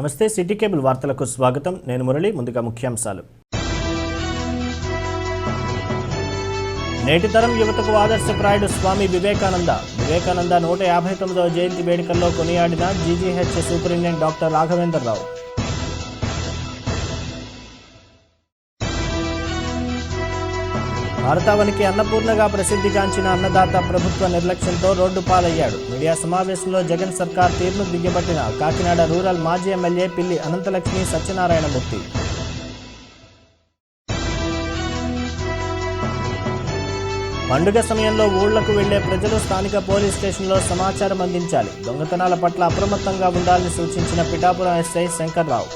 నమస్తే city cable వార్తలకు స్వాగతం. నేను మురళి. ముందుగా ముఖ్యాంశాలు. నేటి తరం యువతకు ఆదర్శప్రాయుడు స్వామి వివేకానంద 159వ జయంతి వేడుకల్లో కొనియాడిన జీజీహెచ్ సూపరింటెండెంట్ డాక్టర్ రాఘవేందర్ రావు. భారతావనికి అన్నపూర్ణగా ప్రసిద్ధిగాంచిన అన్నదాత ప్రభుత్వ నిర్లక్ష్యంతో రోడ్డు పాలయ్యాడు. మీడియా సమావేశంలో జగన్ సర్కార్ తీరును దిగ్గబట్టిన కాకినాడ రూరల్ మాజీ ఎమ్మెల్యే పిల్లి అనంతలక్ష్మి సత్యనారాయణమూర్తి. పండుగ సమయంలో ఊళ్లకు వెళ్లే ప్రజలు స్థానిక పోలీస్ స్టేషన్లో సమాచారం అందించాలి. దొంగతనాల పట్ల అప్రమత్తంగా ఉండాలని సూచించిన పిఠాపురం ఎస్ఐ శంకర్రావు.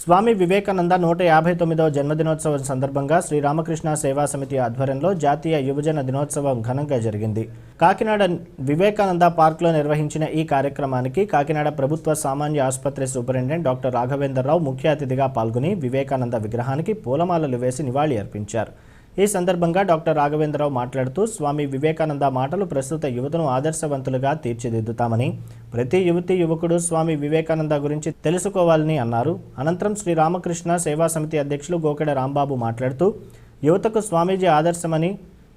స్వామి వివేకానంద 159వ జన్మదినోత్సవం సందర్భంగా శ్రీరామకృష్ణ సేవా సమితి ఆధ్వర్యంలో జాతీయ యువజన దినోత్సవం ఘనంగా జరిగింది. కాకినాడ వివేకానంద పార్క్లో నిర్వహించిన ఈ కార్యక్రమానికి కాకినాడ ప్రభుత్వ సామాన్య ఆసుపత్రి సూపరింటెండెంట్ డాక్టర్ రాఘవేందర్ రావు ముఖ్య అతిథిగా పాల్గొని వివేకానంద విగ్రహానికి పూలమాలలు వేసి నివాళి అర్పించారు. ఈ సందర్భంగా డాక్టర్ రాఘవేంద్రరావు మాట్లాడుతూ స్వామి వివేకానంద మాటలు ప్రస్తుత యువతను ఆదర్శవంతులుగా తీర్చిదిద్దుతామని, ప్రతి యువతీ యువకుడు స్వామి వివేకానంద గురించి తెలుసుకోవాలని అన్నారు. అనంతరం శ్రీరామకృష్ణ సేవా సమితి అధ్యక్షులు గోకెడ రాంబాబు మాట్లాడుతూ యువతకు స్వామీజీ ఆదర్శమని,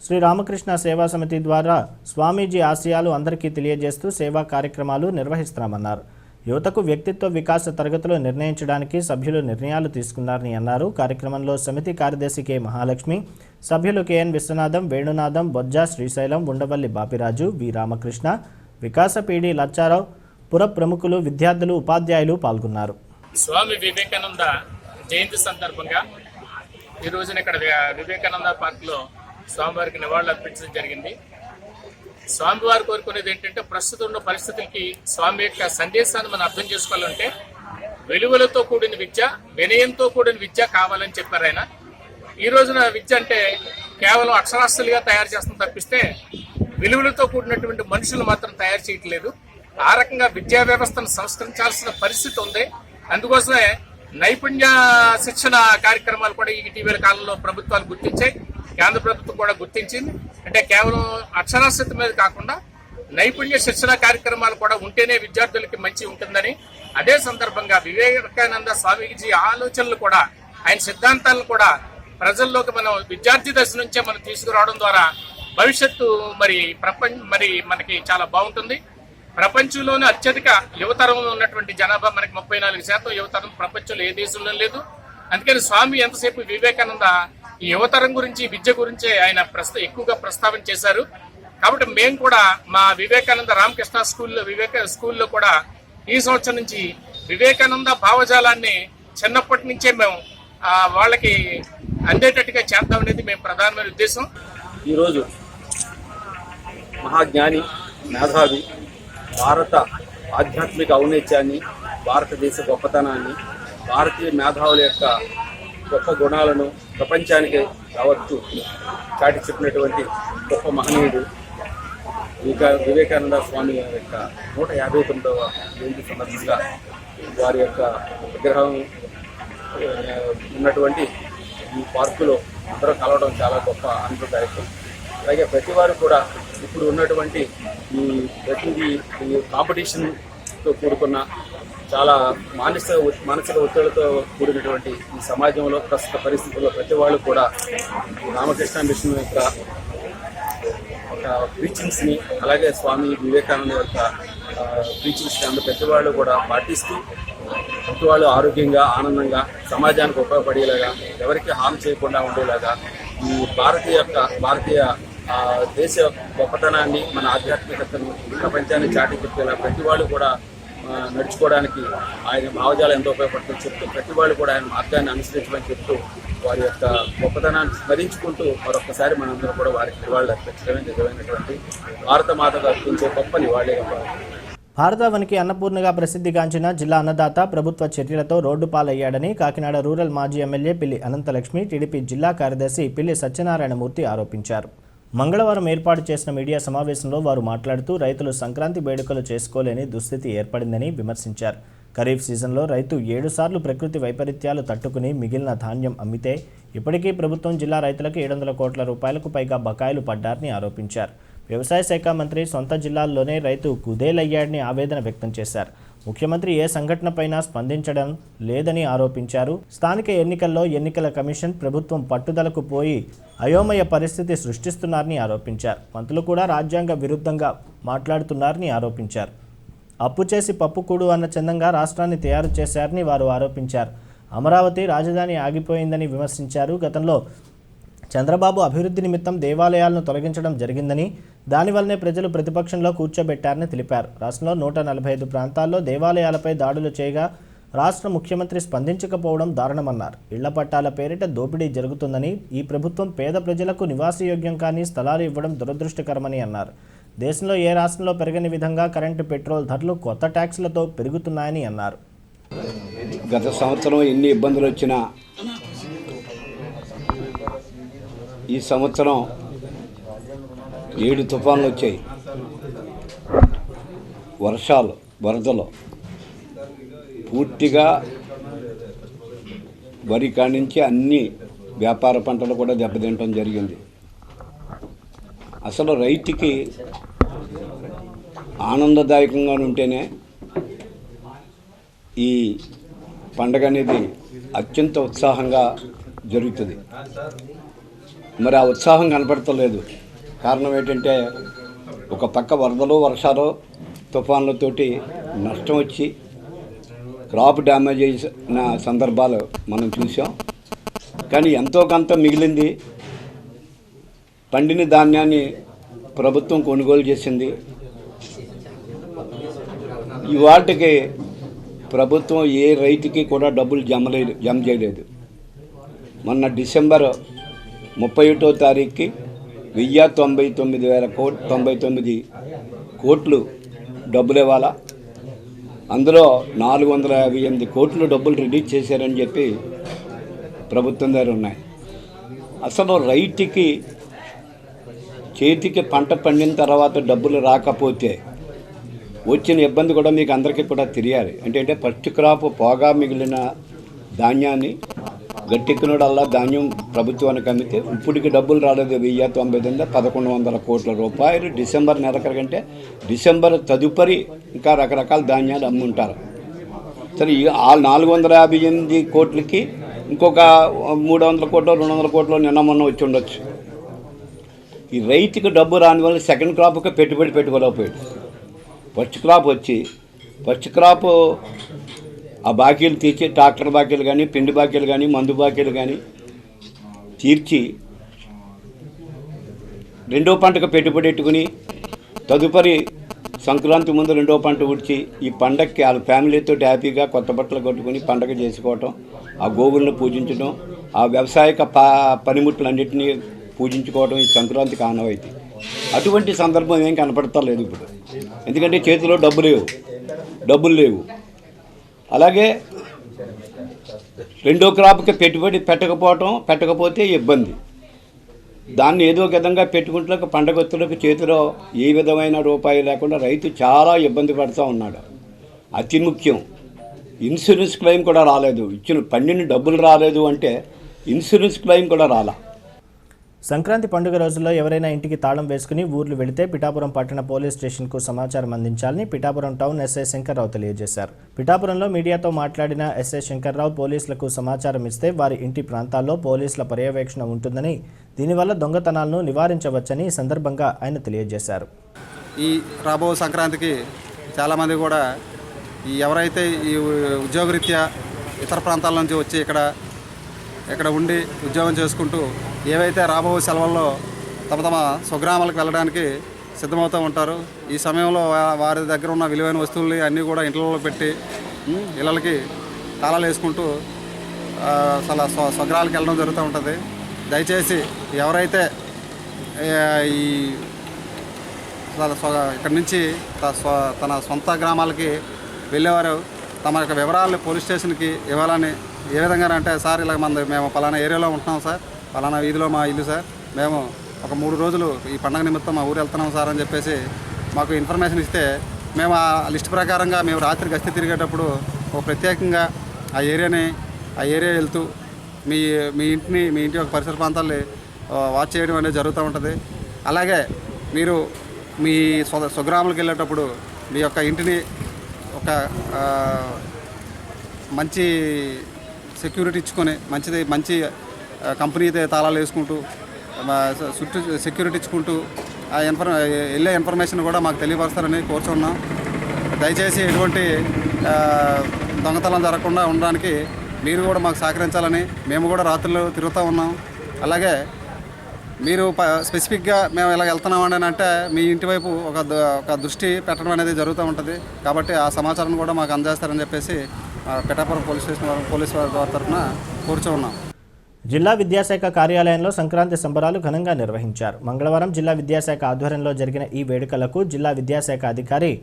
శ్రీరామకృష్ణ సేవా సమితి ద్వారా స్వామీజీ ఆశయాలు అందరికీ తెలియజేస్తూ సేవా కార్యక్రమాలు నిర్వహిస్తామన్నారు. యువతకు వ్యక్తిత్వ వికాస తరగతులు నిర్ణయించడానికి సభ్యులు నిర్ణయాలు తీసుకున్నారని అన్నారు. కార్యక్రమంలో సమితి కార్యదర్శి కె మహాలక్ష్మి, సభ్యులు కెఎన్ విశ్వనాథం, వేణునాథం, బొజ్జా శ్రీశైలం, ఉండవల్లి బాపిరాజు, వి రామకృష్ణ, వికాస పీడి లచ్చారావు, పుర ప్రముఖులు, విద్యార్థులు, ఉపాధ్యాయులు పాల్గొన్నారు. స్వామి వివేకానంద జయంతి సందర్భంగా ఈ రోజున ఇక్కడ వివేకానంద పార్క్లో స్వామివారికి నివాళులు అర్పించడం జరిగింది. స్వామివారు కోరుకునేది ఏంటంటే ప్రస్తుతం ఉన్న పరిస్థితులకి స్వామి యొక్క సందేశాన్ని మనం అర్థం చేసుకోవాలంటే విలువలతో కూడిన విద్య, వినయంతో కూడిన విద్య కావాలని చెప్పారు ఆయన. ఈ రోజున విద్య అంటే కేవలం అక్షరాస్యులుగా తయారు చేస్తాం తప్పిస్తే విలువలతో కూడినటువంటి మనుషులు మాత్రం తయారు చేయట్లేదు. ఆ రకంగా విద్యా వ్యవస్థను సంస్కరించాల్సిన పరిస్థితి ఉంది. అందుకోసమే నైపుణ్య శిక్షణ కార్యక్రమాలు కూడా ఇటీవల కాలంలో ప్రభుత్వాలు గుర్తించాయి. కేంద్ర ప్రభుత్వం కూడా గుర్తించింది. అంటే కేవలం అక్షరాస్యత మీద కాకుండా నైపుణ్య శిక్షణ కార్యక్రమాలు కూడా ఉంటేనే విద్యార్థులకి మంచి ఉంటుందని, అదే సందర్భంగా వివేకానంద స్వామీజీ ఆలోచనలు కూడా, ఆయన సిద్ధాంతాలను కూడా ప్రజల్లోకి మనం విద్యార్థి దశ నుంచే మనం తీసుకురావడం ద్వారా భవిష్యత్తు మరి మనకి చాలా బాగుంటుంది. ప్రపంచంలోనే అత్యధిక యువతరంలో ఉన్నటువంటి జనాభా మనకి 34% యువతరం ప్రపంచంలో ఏ దేశంలో లేదు. అందుకని స్వామి ఎంతసేపు వివేకానంద ఈ యువతరం గురించి, విద్య గురించి ఆయన ఎక్కువగా ప్రస్తావన చేశారు. కాబట్టి మేము కూడా మా వివేకానంద రామకృష్ణ స్కూల్లో కూడా ఈ సంవత్సరం నుంచి వివేకానంద భావజాలాన్ని చిన్నప్పటి నుంచే మేము వాళ్ళకి అందేటట్టుగా చేద్దాం అనేది మేము ప్రధానమైన ఉద్దేశం. ఈరోజు మహాజ్ఞాని, మేధావి, భారత ఆధ్యాత్మిక ఔన్నత్యాన్ని, భారతదేశ గొప్పతనాన్ని, భారతీయ మేధావుల యొక్క గొప్ప గుణాలను ప్రపంచానికి యావత్తు చాటి చెప్పినటువంటి గొప్ప మహనీయుడు వివేకానంద స్వామి యొక్క 159వ జయంతి సందర్భంగా వారి యొక్క విగ్రహం ఉన్నటువంటి ఈ పార్కులో అందరూ కలవడం చాలా గొప్ప ఆనందదాయకం. అలాగే ప్రతి వారు కూడా ఇప్పుడు ఉన్నటువంటి ఈ కాంపిటీషన్తో కూడుకున్న చాలా మానసిక ఒత్తిడితో కూడినటువంటి ఈ సమాజంలో ప్రస్తుత పరిస్థితుల్లో ప్రతి వాళ్ళు కూడా రామకృష్ణ మిషన్ యొక్క ఒక టీచింగ్స్ని, అలాగే స్వామి వివేకానంద యొక్క టీచింగ్స్ని అందరూ ప్రతి వాళ్ళు కూడా పాటిస్తూ ప్రతి వాళ్ళు ఆరోగ్యంగా, ఆనందంగా, సమాజానికి ఉపయోగపడేలాగా, ఎవరికి హాని చేయకుండా ఉండేలాగా ఈ భారతీయ దేశ గొప్పతనాన్ని, మన ఆధ్యాత్మికతను ప్రపంచాన్ని చాటి చెప్పేలా ప్రతి వాళ్ళు కూడా నడుచుకోవడానికి ఆయన భావజాలం ఎంతో ఉపయోగపడుతుందని చెప్తూ ప్రతి వాళ్ళు కూడా ఆయన మార్గాన్ని అనుసరించమని చెప్తూ వారి యొక్క గొప్పతనాన్ని స్మరించుకుంటూ మరొకసారి మనందరూ కూడా వారికి నివాళులు అర్పించడమే నిజమైనటువంటి భారత మాతకు అర్పించే గొప్ప నివాళిగా. భారతావనికి అన్నపూర్ణగా ప్రసిద్ధిగాంచిన జిల్లా అన్నదాత ప్రభుత్వ చర్యలతో రోడ్డు పాలయ్యాడని కాకినాడ రూరల్ మాజీ ఎమ్మెల్యే పిల్లి అనంతలక్ష్మి, టీడీపీ జిల్లా కార్యదర్శి పిల్లి సత్యనారాయణమూర్తి ఆరోపించారు. మంగళవారం ఏర్పాటు చేసిన మీడియా సమావేశంలో వారు మాట్లాడుతూ రైతులు సంక్రాంతి వేడుకలు చేసుకోలేని దుస్థితి ఏర్పడిందని విమర్శించారు. ఖరీఫ్ సీజన్లో రైతు 7 సార్లు ప్రకృతి వైపరీత్యాలు తట్టుకుని మిగిలిన ధాన్యం అమ్మితే ఇప్పటికీ ప్రభుత్వం జిల్లా రైతులకు 700 కోట్ల రూపాయలకు పైగా బకాయిలు పడ్డారని ఆరోపించారు. వ్యవసాయ శాఖ మంత్రి సొంత జిల్లాల్లోనే రైతు కుదేలయ్యాడని ఆవేదన వ్యక్తం చేశారు. ముఖ్యమంత్రి ఏ సంఘటనపైనా స్పందించడం లేదని ఆరోపించారు. స్థానిక ఎన్నికల్లో ఎన్నికల కమిషన్ ప్రభుత్వం పట్టుదలకు పోయి అయోమయ పరిస్థితి సృష్టిస్తున్నారని ఆరోపించారు. మంత్రులు కూడా రాజ్యాంగ విరుద్ధంగా మాట్లాడుతున్నారని ఆరోపించారు. అప్పు చేసి పప్పుకూడు అన్న చందంగా రాష్ట్రాన్ని తయారు చేశారని వారు ఆరోపించారు. అమరావతి రాజధాని ఆగిపోయిందని విమర్శించారు. గతంలో చంద్రబాబు అభివృద్ధి నిమిత్తం దేవాలయాలను తొలగించడం జరిగిందని, దానివల్లనే ప్రజలు ప్రతిపక్షంలో కూర్చోబెట్టారని తెలిపారు. రాష్ట్రంలో 145 ప్రాంతాల్లో దేవాలయాలపై దాడులు చేయగా రాష్ట్ర ముఖ్యమంత్రి స్పందించకపోవడం దారుణమన్నారు. ఇళ్ల పట్టాల పేరిట దోపిడీ జరుగుతుందని, ఈ ప్రభుత్వం పేద ప్రజలకు నివాసయోగ్యం కాని స్థలాలు ఇవ్వడం దురదృష్టకరమని అన్నారు. దేశంలో ఏ రాష్ట్రంలో పెరగని విధంగా కరెంటు, పెట్రోల్ ధరలు కొత్త ట్యాక్సులతో పెరుగుతున్నాయని అన్నారు. గత సంవత్సరం ఎన్ని ఇబ్బందులు వచ్చినా ఈ సంవత్సరం 7 తుఫాన్లు వచ్చాయి. వర్షాలు, వరదలు పూర్తిగా వరి కాడి నుంచి అన్ని వ్యాపార పంటలు కూడా దెబ్బతింటం జరిగింది. అసలు రైతుకి ఆనందదాయకంగా ఉంటేనే ఈ పండగ అనేది అత్యంత ఉత్సాహంగా జరుగుతుంది. మరి ఆ ఉత్సాహం కనపడతలేదు. కారణం ఏంటంటే ఒక పక్క వరదలు, వర్షాలు, తుఫాన్లతోటి నష్టం వచ్చి క్రాప్ డ్యామేజ్ అయిన సందర్భాలు మనం చూసాం. కానీ ఎంతో కొంత మిగిలింది. పండిన ధాన్యాన్ని ప్రభుత్వం కొనుగోలు చేసింది. ఇవాటికి ప్రభుత్వం ఏ రైతుకి కూడా డబ్బులు జమ చేయలేదు. మొన్న డిసెంబర్ 31వ తారీఖుకి 1,99,099 కోట్లు డబ్బులు ఇవ్వాలా. అందులో 458 కోట్లు డబ్బులు రిలీజ్ చేశారని చెప్పి ప్రభుత్వం దగ్గర ఉన్నాయి. అసలు రైతుకి చేతికి పంట పండిన తర్వాత డబ్బులు రాకపోతే వచ్చిన ఇబ్బంది కూడా మీకు అందరికీ కూడా తెలియాలి. అంటే ఫస్ట్ క్రాప్ పోగా మిగిలిన ధాన్యాన్ని గట్టెక్కినోడల్లా ధాన్యం ప్రభుత్వానికి అమ్మితే ఇప్పటికి డబ్బులు రాలేదు. 1,099 1,100 కోట్ల రూపాయలు డిసెంబర్ నెలకంటే డిసెంబర్ తదుపరి ఇంకా రకరకాల ధాన్యాలు అమ్ముంటారు. సరే, ఆ 458 కోట్లకి ఇంకొక 300 కోట్లు 200 కోట్లు నిన్న మొన్న వచ్చి ఉండొచ్చు. ఈ రైతుకి డబ్బు రాని వల్ల సెకండ్ క్రాప్కి పెట్టుబడి పెట్టుకోలేకపోయాడు. ఫస్ట్ క్రాప్ వచ్చి ఫస్ట్ క్రాప్ ఆ బాకీలు తీర్చి, ట్రాక్టర్ బాకీలు కానీ, పిండి బాకీలు కానీ, మందు బాకీలు కానీ తీర్చి రెండో పంటకు పెట్టుబడి పెట్టుకుని తదుపరి సంక్రాంతి ముందు రెండో పంట ఉడిచి ఈ పండగకి వాళ్ళ ఫ్యామిలీతో హ్యాపీగా కొత్త బట్టలు కట్టుకుని పండగ చేసుకోవటం, ఆ గోవులను పూజించడం, ఆ వ్యవసాయక పనిముట్లన్నింటినీ పూజించుకోవడం ఈ సంక్రాంతికి ఆనవాయితీ. అటువంటి సందర్భం ఏం కనపడతలేదు ఇప్పుడు. ఎందుకంటే చేతిలో డబ్బులు లేవు. అలాగే రెండో క్రాప్కి పెట్టుబడి పెట్టకపోతే ఇబ్బంది. దాన్ని ఏదో విధంగా పెట్టుకుంటే పండగ ఒత్తులకు చేతిలో ఏ విధమైన రూపాయి లేకుండా రైతు చాలా ఇబ్బంది పడుతూ ఉన్నాడు. అతి ముఖ్యం, ఇన్సూరెన్స్ క్లెయిమ్ కూడా రాలేదు. ఇచ్చిన పండిన డబ్బులు రాలేదు అంటే ఇన్సూరెన్స్ క్లెయిమ్ కూడా రాలా. సంక్రాంతి పండుగ రోజుల్లో ఎవరైనా ఇంటికి తాళం వేసుకుని ఊర్లు వెళితే పిఠాపురం పట్టణ పోలీస్ స్టేషన్కు సమాచారం అందించాలని పిఠాపురం టౌన్ ఎస్ఐ శంకర్రావు తెలియజేశారు. పిఠాపురంలో మీడియాతో మాట్లాడిన ఎస్ఐ శంకర్రావు పోలీసులకు సమాచారం ఇస్తే వారి ఇంటి ప్రాంతాల్లో పోలీసుల పర్యవేక్షణ ఉంటుందని, దీనివల్ల దొంగతనాలను నివారించవచ్చని ఈ సందర్భంగా ఆయన తెలియజేశారు. ఈ రాబో సంక్రాంతికి చాలామంది కూడా ఎవరైతే ఈ ఉద్యోగరీత్యా ఇతర ప్రాంతాల నుంచి వచ్చి ఇక్కడ ఉండి ఉద్యోగం చేసుకుంటూ ఏవైతే రాబో సెలవుల్లో తమ స్వగ్రామాలకు వెళ్ళడానికి సిద్ధమవుతూ ఉంటారు. ఈ సమయంలో వారి దగ్గర ఉన్న విలువైన వస్తువుల్ని అన్నీ కూడా ఇంట్లో పెట్టి ఇళ్ళకి తాళాలు వేసుకుంటూ స్వగ్రాలకు వెళ్ళడం జరుగుతూ ఉంటుంది. దయచేసి ఎవరైతే ఈ ఇక్కడి నుంచి తన సొంత గ్రామాలకి వెళ్ళేవారు తమ యొక్క వివరాలను పోలీస్ స్టేషన్కి ఇవ్వాలని, ఏ విధంగా అంటే, సార్ ఇలా మేము పలానా ఏరియాలో ఉంటున్నాం సార్, పలానా వీధిలో మా ఇల్లు సార్, మేము ఒక 3 రోజులు ఈ పండగ నిమిత్తం మా ఊరు వెళ్తున్నాం సార్ అని చెప్పేసి మాకు ఇన్ఫర్మేషన్ ఇస్తే మేము ఆ లిస్ట్ ప్రకారంగా మేము రాత్రి గస్తీ తిరిగేటప్పుడు ఒక ప్రత్యేకంగా ఆ ఏరియా వెళ్తూ మీ ఇంటి యొక్క పరిసర ప్రాంతాల్ని వాచ్ చేయడం అనేది జరుగుతూ ఉంటుంది. అలాగే మీరు మీ స్వగ్రామాలకు వెళ్ళేటప్పుడు మీ యొక్క ఇంటిని ఒక మంచి సెక్యూరిటీ ఇచ్చుకొని మంచి కంపెనీ తాళాలు వేసుకుంటూ చుట్టూ సెక్యూరిటీ ఇచ్చుకుంటూ ఆ వెళ్ళే ఇన్ఫర్మేషన్ కూడా మాకు తెలియపరుస్తారని కోరుచున్నాం. దయచేసి ఎటువంటి దొంగతనం జరగకుండా ఉండడానికి మీరు కూడా మాకు సహకరించాలని మేము కూడా రాత్రులు తిరుగుతూ ఉన్నాం. అలాగే మీరు స్పెసిఫిక్గా మేము ఇలా వెళ్తున్నామని అంటే మీ ఇంటి వైపు ఒక దృష్టి పెట్టడం అనేది జరుగుతూ ఉంటుంది. కాబట్టి ఆ సమాచారం కూడా మాకు అందజేస్తారని చెప్పేసి పిఠాపురం పోలీస్ వారి తరఫున కూర్చో ఉన్నాం. జిల్లా విద్యాశాఖ కార్యాలయంలో సంక్రాంతి సంబరాలు ఘనంగా నిర్వహించారు. మంగళవారం జిల్లా విద్యాశాఖ ఆధ్వర్యంలో జరిగిన ఈ వేడుకలకు జిల్లా విద్యాశాఖ అధికారి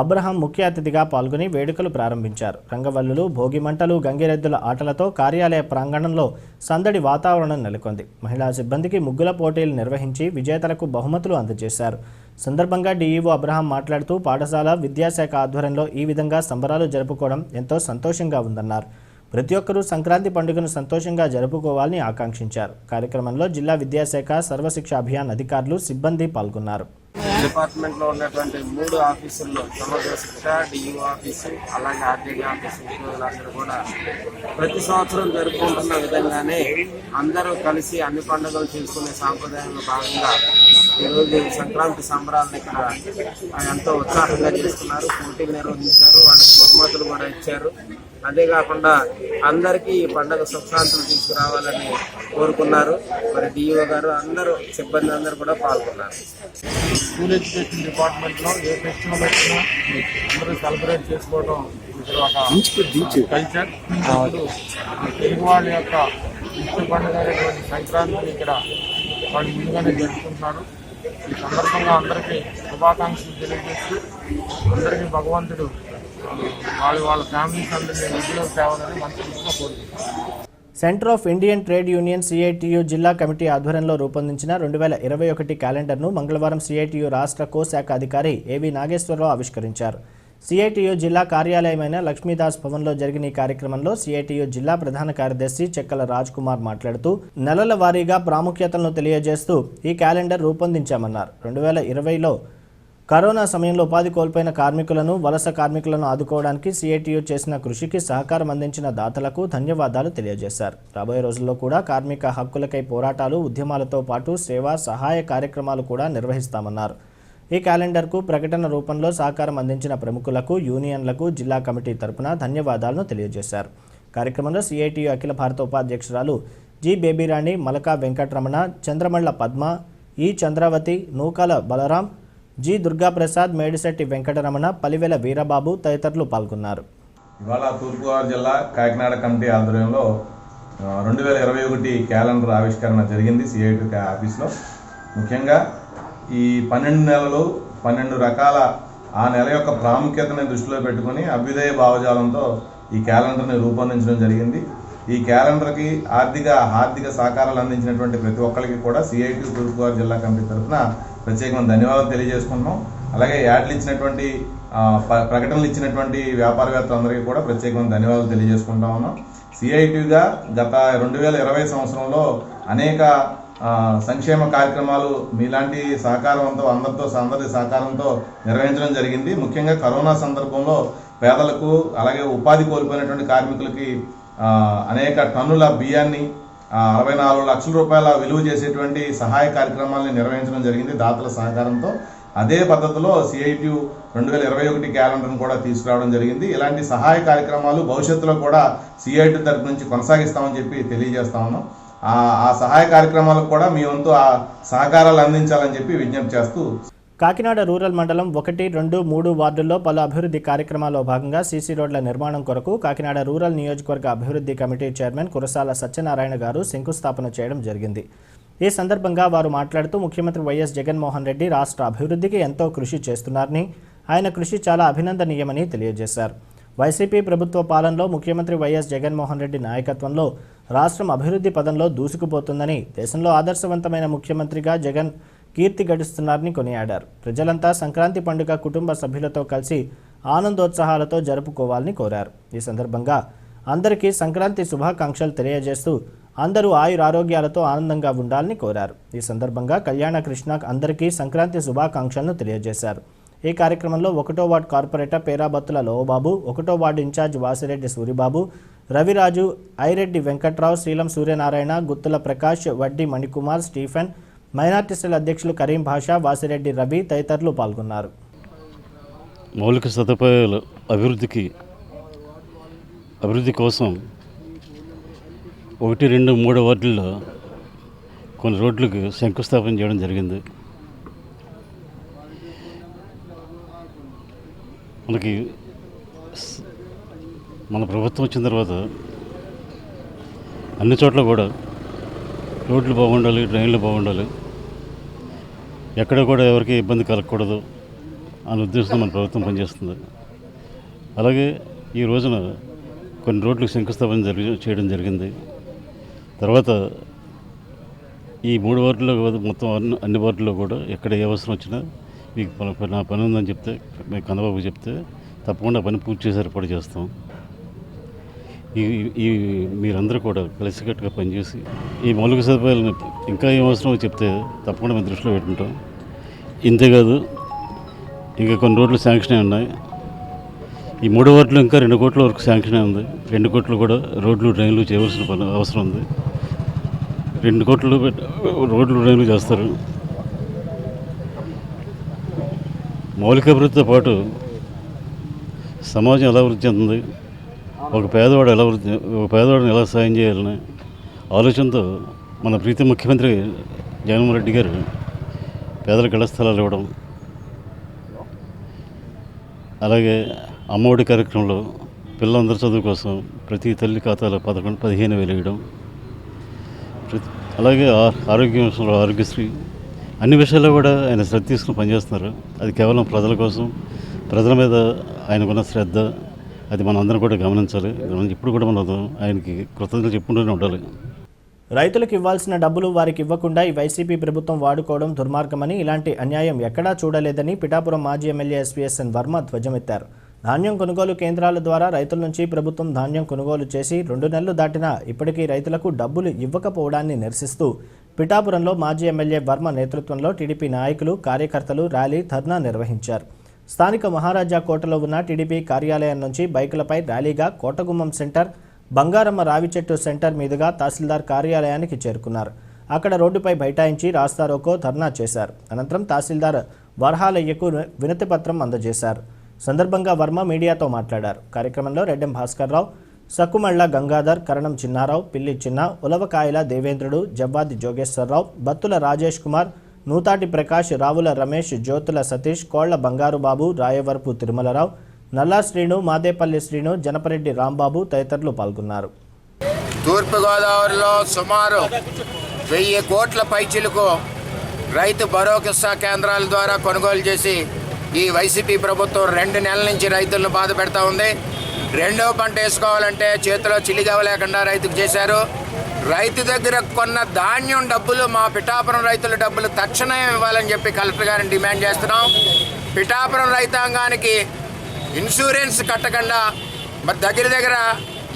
అబ్రహాం ముఖ్య అతిథిగా పాల్గొని వేడుకలు ప్రారంభించారు. రంగవల్లులు, భోగిమంటలు, గంగిరెద్దుల ఆటలతో కార్యాలయ ప్రాంగణంలో సందడి వాతావరణం నెలకొంది. మహిళా సిబ్బందికి ముగ్గుల పోటీలు నిర్వహించి విజేతలకు బహుమతులు అందజేశారు. సందర్భంగా డీఈఓ అబ్రహాం మాట్లాడుతూ పాఠశాల విద్యాశాఖ ఆధ్వర్యంలో ఈ విధంగా సంబరాలు జరుపుకోవడం ఎంతో సంతోషంగా ఉందన్నారు. ప్రతి ఒక్కరూ సంక్రాంతి పండుగను సంతోషంగా జరుపుకోవాలని ఆకాంక్షించారు. కార్యక్రమంలో జిల్లా విద్యాశాఖ సర్వశిక్ష అభియాన్ అధికారులు, సిబ్బంది పాల్గొన్నారు. డిపార్ట్మెంట్లో ఉన్నటువంటి 3 ఆఫీసుల్లో సమగ్ర శిక్ష, డిఈఓ ఆఫీసు, అలాగే ఆర్టీడీ ఆఫీసు ఉద్యోగులందరూ కూడా ప్రతి సంవత్సరం జరుపుకుంటున్న విధంగానే అందరూ కలిసి అన్ని పండుగలు చేసుకునే సాంప్రదాయంలో భాగంగా ఈరోజు సంక్రాంతి సంబరాలను ఇక్కడ ఎంతో ఉత్సాహంగా చేసుకున్నారు. పోటీలు నిర్వహించారు, వాళ్ళకి బహుమతులు కూడా ఇచ్చారు. అంతేకాకుండా అందరికీ ఈ పండుగ సుఖశాంతులు తీసుకురావాలని కోరుకున్నారు. మరి డిఈఓ గారు అందరూ సిబ్బంది అందరూ కూడా పాల్గొన్నారు. స్కూల్ ఎడ్యుకేషన్ డిపార్ట్మెంట్లో ఏ ఫెస్టివల్ వచ్చినా అందరూ సెలబ్రేట్ చేసుకోవడం ఇక్కడ ఒక కల్చర్. తెలుగు వాళ్ళ యొక్క ముఖ్య పండుగ అయినటువంటి సంక్రాంతిని ఇక్కడ వాళ్ళు ముందుగానే జరుపుకుంటున్నారు. ఈ సందర్భంగా అందరికీ శుభాకాంక్షలు తెలియజేస్తూ అందరికీ భగవంతుడు వాళ్ళ ఫ్యామిలీస్ అందరినీ విద్యలోకి తేవాలని మనస్ఫూర్తిగా కోరుకుంటున్నారు. Centre of Indian trade union CITU జిల్లా కమిటీ ఆధ్వర్యంలో రూపొందించిన 2021 క్యాలెండర్ను మంగళవారం సిఐటియు రాష్ట్ర కోశాఖ అధికారి ఏవి నాగేశ్వరరావు ఆవిష్కరించారు. సిఐటియు జిల్లా కార్యాలయమైన లక్ష్మీదాస్ భవన్లో జరిగిన ఈ కార్యక్రమంలో సిఐటియు జిల్లా ప్రధాన కార్యదర్శి చెక్కల రాజ్ కుమార్ మాట్లాడుతూ నెలల వారీగా ప్రాముఖ్యతలను తెలియజేస్తూ ఈ క్యాలెండర్ రూపొందించామన్నారు. 2020లో కరోనా సమయంలో ఉపాధి కోల్పోయిన కార్మికులను, వలస కార్మికులను ఆదుకోవడానికి సిఐటియు చేసిన కృషికి సహకారం అందించిన దాతలకు ధన్యవాదాలు తెలియజేశారు. రాబోయే రోజుల్లో కూడా కార్మిక హక్కులకై పోరాటాలు, ఉద్యమాలతో పాటు సేవా సహాయ కార్యక్రమాలు కూడా నిర్వహిస్తామన్నారు. ఈ క్యాలెండర్కు ప్రకటన రూపంలో సహకారం అందించిన ప్రముఖులకు, యూనియన్లకు జిల్లా కమిటీ తరపున ధన్యవాదాలను తెలియజేశారు. కార్యక్రమంలో సిఐటియు అఖిల భారత ఉపాధ్యక్షురాలు జి బేబీరాణి, మలకా వెంకటరమణ, చంద్రమళ్ల పద్మ, ఈ చంద్రావతి, నూకాల బలరాం, జి దుర్గాప్రసాద్, మేడిశెట్టి వెంకటరమణ, పలివెల వీరబాబు తదితరులు పాల్గొన్నారు. ఇవాళ తూర్పుగోదావరి జిల్లా కాకినాడ కమిటీ ఆధ్వర్యంలో 2021 క్యాలెండర్ ఆవిష్కరణ జరిగింది సిఐటి ఆఫీస్లో. ముఖ్యంగా ఈ 12 నెలలు 12 రకాల ఆ నెల యొక్క ప్రాముఖ్యతని దృష్టిలో పెట్టుకుని అభ్యుదయ భావజాలంతో ఈ క్యాలెండర్ని రూపొందించడం జరిగింది. ఈ క్యాలెండర్కి ఆర్థిక సహకారాలు అందించినటువంటి ప్రతి ఒక్కరికి కూడా సిఐటి తూర్పుగోదావరి జిల్లా కమిటీ తరఫున ప్రత్యేకమైన ధన్యవాదాలు తెలియజేసుకుంటున్నాం. అలాగే యాడ్లు ఇచ్చినటువంటి ప్రకటనలు ఇచ్చినటువంటి వ్యాపారవేత్తలందరికీ కూడా ప్రత్యేకమైన ధన్యవాదాలు తెలియజేసుకుంటా ఉన్నాం. సిఐటిగా గత 2020 సంవత్సరంలో అనేక సంక్షేమ కార్యక్రమాలు మీలాంటి సహకారంతో అందరి సహకారంతో నిర్వహించడం జరిగింది. ముఖ్యంగా కరోనా సందర్భంలో పేదలకు, అలాగే ఉపాధి కోల్పోయినటువంటి కార్మికులకి అనేక టన్నుల బియ్యాన్ని, 64 లక్షల రూపాయల విలువ చేసేటువంటి సహాయ కార్యక్రమాలను నిర్వహించడం జరిగింది దాతల సహకారంతో. అదే పద్ధతిలో సిఐటియు 2021 క్యాలెండర్ను కూడా తీసుకురావడం జరిగింది. ఇలాంటి సహాయ కార్యక్రమాలు భవిష్యత్తులో కూడా సిఐటి తరఫు నుంచి కొనసాగిస్తామని చెప్పి తెలియజేస్తా ఉన్నాం. ఆ సహాయ కార్యక్రమాలకు కూడా మీ వంతు ఆ సహకారాలు అందించాలని చెప్పి విజ్ఞప్తి చేస్తూ కాకినాడ రూరల్ మండలం 1, 2, 3 వార్డుల్లో పలు అభివృద్ధి కార్యక్రమాల్లో భాగంగా సీసీ రోడ్ల నిర్మాణం కొరకు కాకినాడ రూరల్ నియోజకవర్గ అభివృద్ధి కమిటీ చైర్మన్ కురసాల సత్యనారాయణ గారు శంకుస్థాపన చేయడం జరిగింది. ఈ సందర్భంగా వారు మాట్లాడుతూ ముఖ్యమంత్రి వైఎస్ జగన్మోహన్ రెడ్డి రాష్ట్ర అభివృద్ధికి ఎంతో కృషి చేస్తున్నారని, ఆయన కృషి చాలా అభినందనీయమని తెలియజేశారు. వైసీపీ ప్రభుత్వ పాలనలో ముఖ్యమంత్రి వైఎస్ జగన్మోహన్ రెడ్డి నాయకత్వంలో రాష్ట్రం అభివృద్ధి పదంలో దూసుకుపోతుందని, దేశంలో ఆదర్శవంతమైన ముఖ్యమంత్రిగా జగన్ కీర్తి గడిస్తున్నారని కొనియాడారు. ప్రజలంతా సంక్రాంతి పండుగ కుటుంబ సభ్యులతో కలిసి ఆనందోత్సాహాలతో జరుపుకోవాలని కోరారు. ఈ సందర్భంగా అందరికీ సంక్రాంతి శుభాకాంక్షలు తెలియజేస్తూ అందరూ ఆయురారోగ్యాలతో ఆనందంగా ఉండాలని కోరారు. ఈ సందర్భంగా కళ్యాణ కృష్ణ అందరికీ సంక్రాంతి శుభాకాంక్షలను తెలియజేశారు. ఈ కార్యక్రమంలో 1వ వార్డు కార్పొరేటర్ పేరాబత్తుల లోబాబు, 1వ వార్డు ఇన్ఛార్జ్ వాసిరెడ్డి సూరిబాబు, రవిరాజు, ఐరెడ్డి వెంకట్రావు, శ్రీలం సూర్యనారాయణ, గుత్తుల ప్రకాష్, వడ్డీ మణికుమార్, స్టీఫెన్, మైనార్టీ సెల్ అధ్యక్షులు కరీం భాషా, వాసిరెడ్డి రవి తదితరులు పాల్గొన్నారు. మౌలిక సదుపాయాల అభివృద్ధి కోసం 1, 2, 3 వార్డుల్లో కొన్ని రోడ్లకు శంకుస్థాపన చేయడం జరిగింది. మన ప్రభుత్వం వచ్చిన తర్వాత అన్ని చోట్ల కూడా రోడ్లు బాగుండాలి, డ్రైన్లు బాగుండాలి, ఎక్కడ కూడా ఎవరికి ఇబ్బంది కలగకూడదు అనే ఉద్దేశంతో మన ప్రభుత్వం పనిచేస్తుంది. అలాగే ఈ రోజున కొన్ని రోడ్లకు శంకుస్థాపన చేయడం జరిగింది. తర్వాత ఈ 3 వార్డుల్లో మొత్తం అన్ని వార్డుల్లో కూడా ఎక్కడ ఏ అవసరం వచ్చినా మీకు నా పని ఉందని చెప్తే, మీకు కన్నబాబు చెప్తే తప్పకుండా పని పూర్తి చేసి ఏర్పాటు చేస్తాం. ఈ మీరందరూ కూడా కలిసికట్టుగా పనిచేసి ఈ మౌలిక సదుపాయాలను ఇంకా ఏం అవసరమో చెప్తే తప్పకుండా మేము దృష్టిలో పెట్టుకుంటాం. ఇంతేకాదు, ఇంకా కొన్ని రోడ్లు శాంక్షన్ అయి ఉన్నాయి. ఈ 3 వార్డులు ఇంకా 2 కోట్ల వరకు శాంక్షన్ అయి ఉంది. 2 కోట్లు కూడా రోడ్లు డ్రైన్లు చేయవలసిన అవసరం ఉంది. 2 కోట్లు రోడ్లు డ్రైన్లు చేస్తారు. మౌలిక అభివృద్ధితో పాటు సమాజం ఎలా అభివృద్ధి చెందుతుంది, ఒక పేదవాడిని ఎలా సాయం చేయాలని ఆలోచనతో మన ప్రీతి ముఖ్యమంత్రి జగన్మోహన్ రెడ్డి గారు పేదలకు ఇళ్ల స్థలాలు ఇవ్వడం, అలాగే అమ్మఒడి కార్యక్రమంలో పిల్లలందరి చదువు కోసం ప్రతి తల్లి ఖాతాలో 15,000 వేయడం, అలాగే ఆరోగ్య విషయంలో ఆరోగ్యశ్రీ, అన్ని విషయాల్లో కూడా ఆయన శ్రద్ధ తీసుకుని పనిచేస్తున్నారు. అది కేవలం ప్రజల కోసం, ప్రజల మీద ఆయనకున్న శ్రద్ధ, అది మనం అందరం కూడా గమనించాలి. ఇప్పుడు కూడా మనం ఆయనకి కృతజ్ఞతలు చెప్పుకుంటూనే ఉండాలి. రైతులకు ఇవ్వాల్సిన డబ్బులు వారికి ఇవ్వకుండా ఈ వైసీపీ ప్రభుత్వం వాడుకోవడం దుర్మార్గమని, ఇలాంటి అన్యాయం ఎక్కడా చూడలేదని పిఠాపురం మాజీ ఎమ్మెల్యే ఎస్వీఎస్ఎన్ వర్మ ధ్వజమెత్తారు. ధాన్యం కొనుగోలు కేంద్రాల ద్వారా రైతుల నుంచి ప్రభుత్వం ధాన్యం కొనుగోలు చేసి 2 నెలలు దాటినా ఇప్పటికీ రైతులకు డబ్బులు ఇవ్వకపోవడాన్ని నిరసిస్తూ పిఠాపురంలో మాజీ ఎమ్మెల్యే వర్మ నేతృత్వంలో టీడీపీ నాయకులు, కార్యకర్తలు ర్యాలీ, ధర్నా నిర్వహించారు. స్థానిక మహారాజా కోటలో ఉన్న టీడీపీ కార్యాలయం నుంచి బైకులపై ర్యాలీగా కోటగుమ్మం సెంటర్, బంగారమ్మ రావిచెట్టు సెంటర్ మీదుగా తహసీల్దార్ కార్యాలయానికి చేరుకున్నారు. అక్కడ రోడ్డుపై బైఠాయించి రాస్తారోకో, ధర్నా చేశారు. అనంతరం తహసీల్దార్ వరహాలయ్యకు వినతిపత్రం అందజేశారు. సందర్భంగా వర్మ మీడియాతో మాట్లాడారు. కార్యక్రమంలో రెడ్డెం భాస్కర్రావు, సక్కుమళ్ళ గంగాధర్, కరణం చిన్నారావు, పిల్లి చిన్న, ఉలవకాయల దేవేంద్రుడు, జవ్వాది జోగేశ్వరరావు, బత్తుల రాజేష్ కుమార్, నూతాటి ప్రకాష్, రావుల రమేష్, జ్యోతుల సతీష్, కోళ్ల బంగారుబాబు, రాయవరపు తిరుమలరావు, నల్లా శ్రీను, మాదేపల్లి శ్రీను, జనపరెడ్డి రాంబాబు తదితరులు పాల్గొన్నారు. తూర్పుగోదావరిలో సుమారు 1000 కోట్ల పైచిలకు రైతు భరోసా కేంద్రాల ద్వారా కొనుగోలు చేసి ఈ వైసీపీ ప్రభుత్వం 2 నెలల నుంచి రైతులను బాధ పెడతా ఉంది. 2వ పంట వేసుకోవాలంటే చేతిలో చిల్లిగవ లేకుండా రైతుకు చేశారు. రైతు దగ్గర కొన్న ధాన్యం డబ్బులు, మా పిఠాపురం రైతుల డబ్బులు తక్షణమే ఇవ్వాలని చెప్పి కలెక్టర్ గారిని డిమాండ్ చేస్తున్నాం. పిఠాపురం రైతాంగానికి ఇన్సూరెన్స్ కట్టకుండా మరి దగ్గర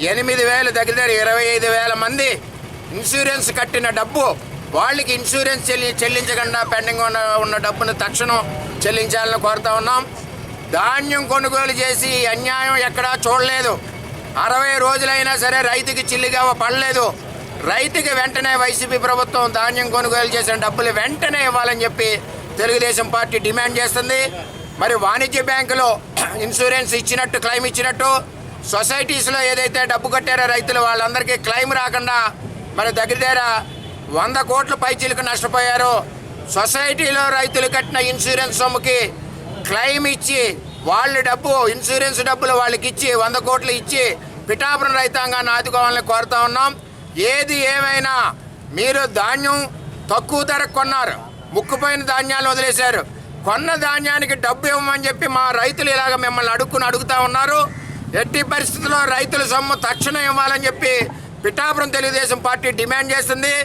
8,000, దగ్గర 25,000 మంది ఇన్సూరెన్స్ కట్టిన డబ్బు వాళ్ళకి ఇన్సూరెన్స్ చెల్లించకుండా పెండింగ్ ఉన్న డబ్బును తక్షణం చెల్లించాలని కోరుతా ఉన్నాం. ధాన్యం కొనుగోలు చేసి అన్యాయం ఎక్కడా చూడలేదు. 60 రోజులైనా సరే రైతుకి చిల్లిగా పడలేదు. రైతుకి వెంటనే వైసీపీ ప్రభుత్వం ధాన్యం కొనుగోలు చేసిన డబ్బులు వెంటనే ఇవ్వాలని చెప్పి తెలుగుదేశం పార్టీ డిమాండ్ చేస్తుంది. మరి వాణిజ్య బ్యాంకులో ఇన్సూరెన్స్ ఇచ్చినట్టు, క్లెయిమ్ ఇచ్చినట్టు, సొసైటీస్లో ఏదైతే డబ్బు కట్టారో రైతులు వాళ్ళందరికీ క్లెయిమ్ రాకుండా మరి దగ్గర 100 కోట్ల పైచీలకు నష్టపోయారు. సొసైటీలో రైతులు కట్టిన ఇన్సూరెన్స్ సొమ్ముకి క్లెయిమ్ ఇచ్చి వాళ్ళ డబ్బు, ఇన్సూరెన్స్ డబ్బులు వాళ్ళకి ఇచ్చి 100 కోట్లు ఇచ్చి పిఠాపురం రైతాంగాన్ని ఆదుకోవాలని కోరుతా ఉన్నాం. ఏది ఏమైనా మీరు ధాన్యం తక్కువ ధరకు కొన్నారు, ముక్కుపోయిన ధాన్యాలు వదిలేశారు. కొన్న ధాన్యానికి డబ్బు ఇవ్వమని చెప్పి మా రైతులు ఇలాగ మిమ్మల్ని అడుగుతా ఉన్నారు. ఎట్టి పరిస్థితుల్లో రైతుల సొమ్ము తక్షణం ఇవ్వాలని చెప్పి పిఠాపురం తెలుగుదేశం పార్టీ డిమాండ్ చేస్తుంది.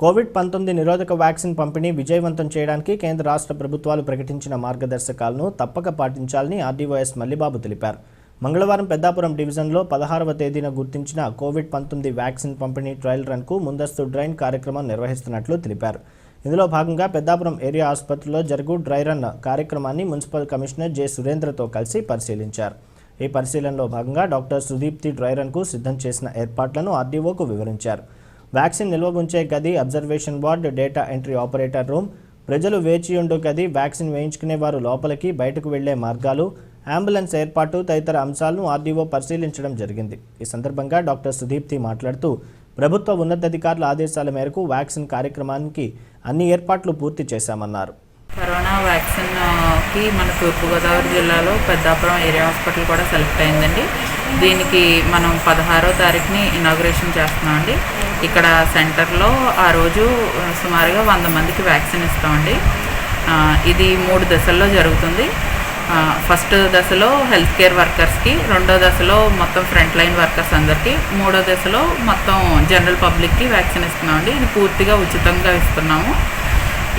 కోవిడ్-19 నిరోధక వ్యాక్సిన్ పంపిణీ విజయవంతం చేయడానికి కేంద్ర రాష్ట్ర ప్రభుత్వాలు ప్రకటించిన మార్గదర్శకాలను తప్పక పాటించాలని ఆర్డీఓఎస్ మల్లిబాబు తెలిపారు. మంగళవారం పెద్దాపురం డివిజన్లో 16వ తేదీన గుర్తించిన కోవిడ్-19 వ్యాక్సిన్ పంపిణీ ట్రయల్ రన్కు ముందస్తు డ్రైన్ కార్యక్రమం నిర్వహిస్తున్నట్లు తెలిపారు. ఇందులో భాగంగా పెద్దాపురం ఏరియా ఆసుపత్రిలో జరుగు డ్రై రన్ కార్యక్రమాన్ని మున్సిపల్ కమిషనర్ జె సురేంద్రతో కలిసి పరిశీలించారు. ఈ పరిశీలనలో భాగంగా డాక్టర్ సుదీప్తి డ్రై రన్కు సిద్ధం చేసిన ఏర్పాట్లను ఆర్డీఓకు వివరించారు. వ్యాక్సిన్ నిల్వ ఉంచే గది, observation ward, data entry operator room, ప్రజలు వేచియుండు గది, వ్యాక్సిన్ వేయించుకునే వారు లోపలికి బయటకు వెళ్లే మార్గాలు, అంబులెన్స్ ఏర్పాటు తదితర అంశాలను ఆర్డీఓ పరిశీలించడం జరిగింది. ఈ సందర్భంగా డాక్టర్ సుదీప్తి మాట్లాడుతూ ప్రభుత్వ ఉన్నతాధికారుల ఆదేశాల మేరకు వ్యాక్సిన్ కార్యక్రమానికి అన్ని ఏర్పాట్లు పూర్తి చేశామన్నారు. కరోనా వ్యాక్సిన్కి మన తూర్పుగోదావరి జిల్లాలో పెద్దాపురం ఏరియా హాస్పిటల్ కూడా సెలెక్ట్ అయిందండి. దీనికి మనం 16వ తారీఖుని ఇనాగ్రేషన్ చేస్తున్నామండి. ఇక్కడ సెంటర్లో ఆ రోజు సుమారుగా 100 మందికి వ్యాక్సిన్ ఇస్తామండి. ఇది 3 దశల్లో జరుగుతుంది. ఫస్ట్ దశలో హెల్త్ కేర్ వర్కర్స్కి, రెండో దశలో మొత్తం ఫ్రంట్ లైన్ వర్కర్స్ అందరికీ, మూడో దశలో మొత్తం జనరల్ పబ్లిక్కి వ్యాక్సిన్ ఇస్తున్నామండి. ఇది పూర్తిగా ఉచితంగా ఇస్తున్నాము.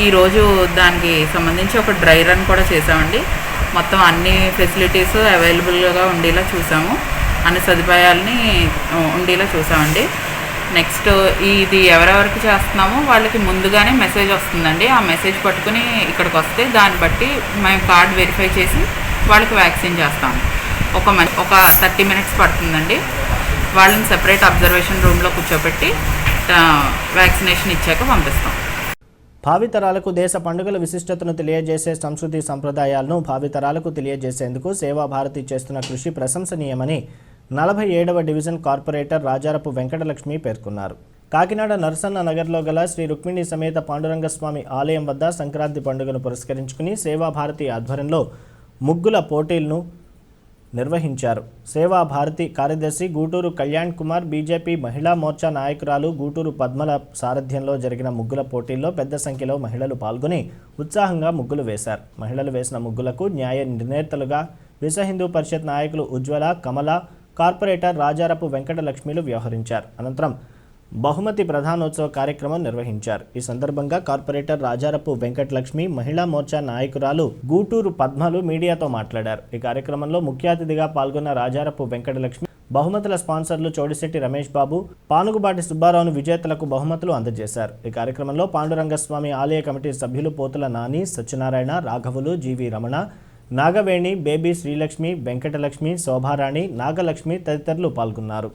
ఈరోజు దానికి సంబంధించి ఒక డ్రై రన్ కూడా చేసామండి. మొత్తం అన్ని ఫెసిలిటీస్ అవైలబుల్గా ఉండేలా చూసాము, అన్ని సదుపాయాలని ఉండేలా చూసామండి. నెక్స్ట్ ఇది ఎవరెవరికి చేస్తున్నామో వాళ్ళకి ముందుగానే మెసేజ్ వస్తుందండి. ఆ మెసేజ్ పట్టుకుని ఇక్కడికి వస్తే దాన్ని బట్టి మేము కార్డ్ వెరిఫై చేసి వాళ్ళకి వ్యాక్సిన్ చేస్తాము. ఒక 30 మినిట్స్ పడుతుందండి. వాళ్ళని సెపరేట్ అబ్జర్వేషన్ రూమ్లో కూర్చోబెట్టి వ్యాక్సినేషన్ ఇచ్చాక పంపిస్తాం. భావితరాలకు దేశ పండుగల విశిష్టతను తెలియజేసే సంస్కృతి సంప్రదాయాలను భావితరాలకు తెలియజేసేందుకు సేవాభారతి చేస్తున్న కృషి ప్రశంసనీయమని 47వ డివిజన్ కార్పొరేటర్ రాజారపు వెంకటలక్ష్మి పేర్కొన్నారు. కాకినాడ నరసన్న నగర్లో గల శ్రీ రుక్మిణి సమేత పాండురంగస్వామి ఆలయం వద్ద సంక్రాంతి పండుగను పురస్కరించుకుని సేవాభారతి ఆధ్వర్యంలో ముగ్గుల పోటీలను నిర్వహించారు. సేవాభారతి కార్యదర్శి గూటూరు కళ్యాణ్ కుమార్, బీజేపీ మహిళా మోర్చా నాయకురాలు గూటూరు పద్మల సారథ్యంలో జరిగిన ముగ్గుల పోటీల్లో పెద్ద సంఖ్యలో మహిళలు పాల్గొని ఉత్సాహంగా ముగ్గులు వేశారు. మహిళలు వేసిన ముగ్గులకు న్యాయ నిర్ణేతలుగా విశ్వ హిందూ పరిషత్ నాయకులు ఉజ్వల, కమల, కార్పొరేటర్ రాజారపు వెంకటలక్ష్మిలు వ్యవహరించారు. అనంతరం బహుమతి ప్రధానోత్సవ కార్యక్రమం నిర్వహించారు. ఈ సందర్భంగా కార్పొరేటర్ రాజారపు వెంకటలక్ష్మి, మహిళా మోర్చా నాయకురాలు గూటూరు పద్మలు మీడియాతో మాట్లాడారు. ఈ కార్యక్రమంలో ముఖ్య అతిథిగా పాల్గొన్న రాజారపు వెంకటలక్ష్మి బహుమతుల స్పాన్సర్లు చోడిశెట్టి రమేష్ బాబు, పానుగుబాటి సుబ్బారావును విజేతలకు బహుమతులు అందజేశారు. ఈ కార్యక్రమంలో పాండురంగస్వామి ఆలయ కమిటీ సభ్యులు పోతుల నాని, సత్యనారాయణ, రాఘవులు, జీవి రమణ, నాగవేణి, బేబీ శ్రీలక్ష్మి, వెంకటలక్ష్మి, శోభారాణి, నాగలక్ష్మి తదితరులు పాల్గొన్నారు.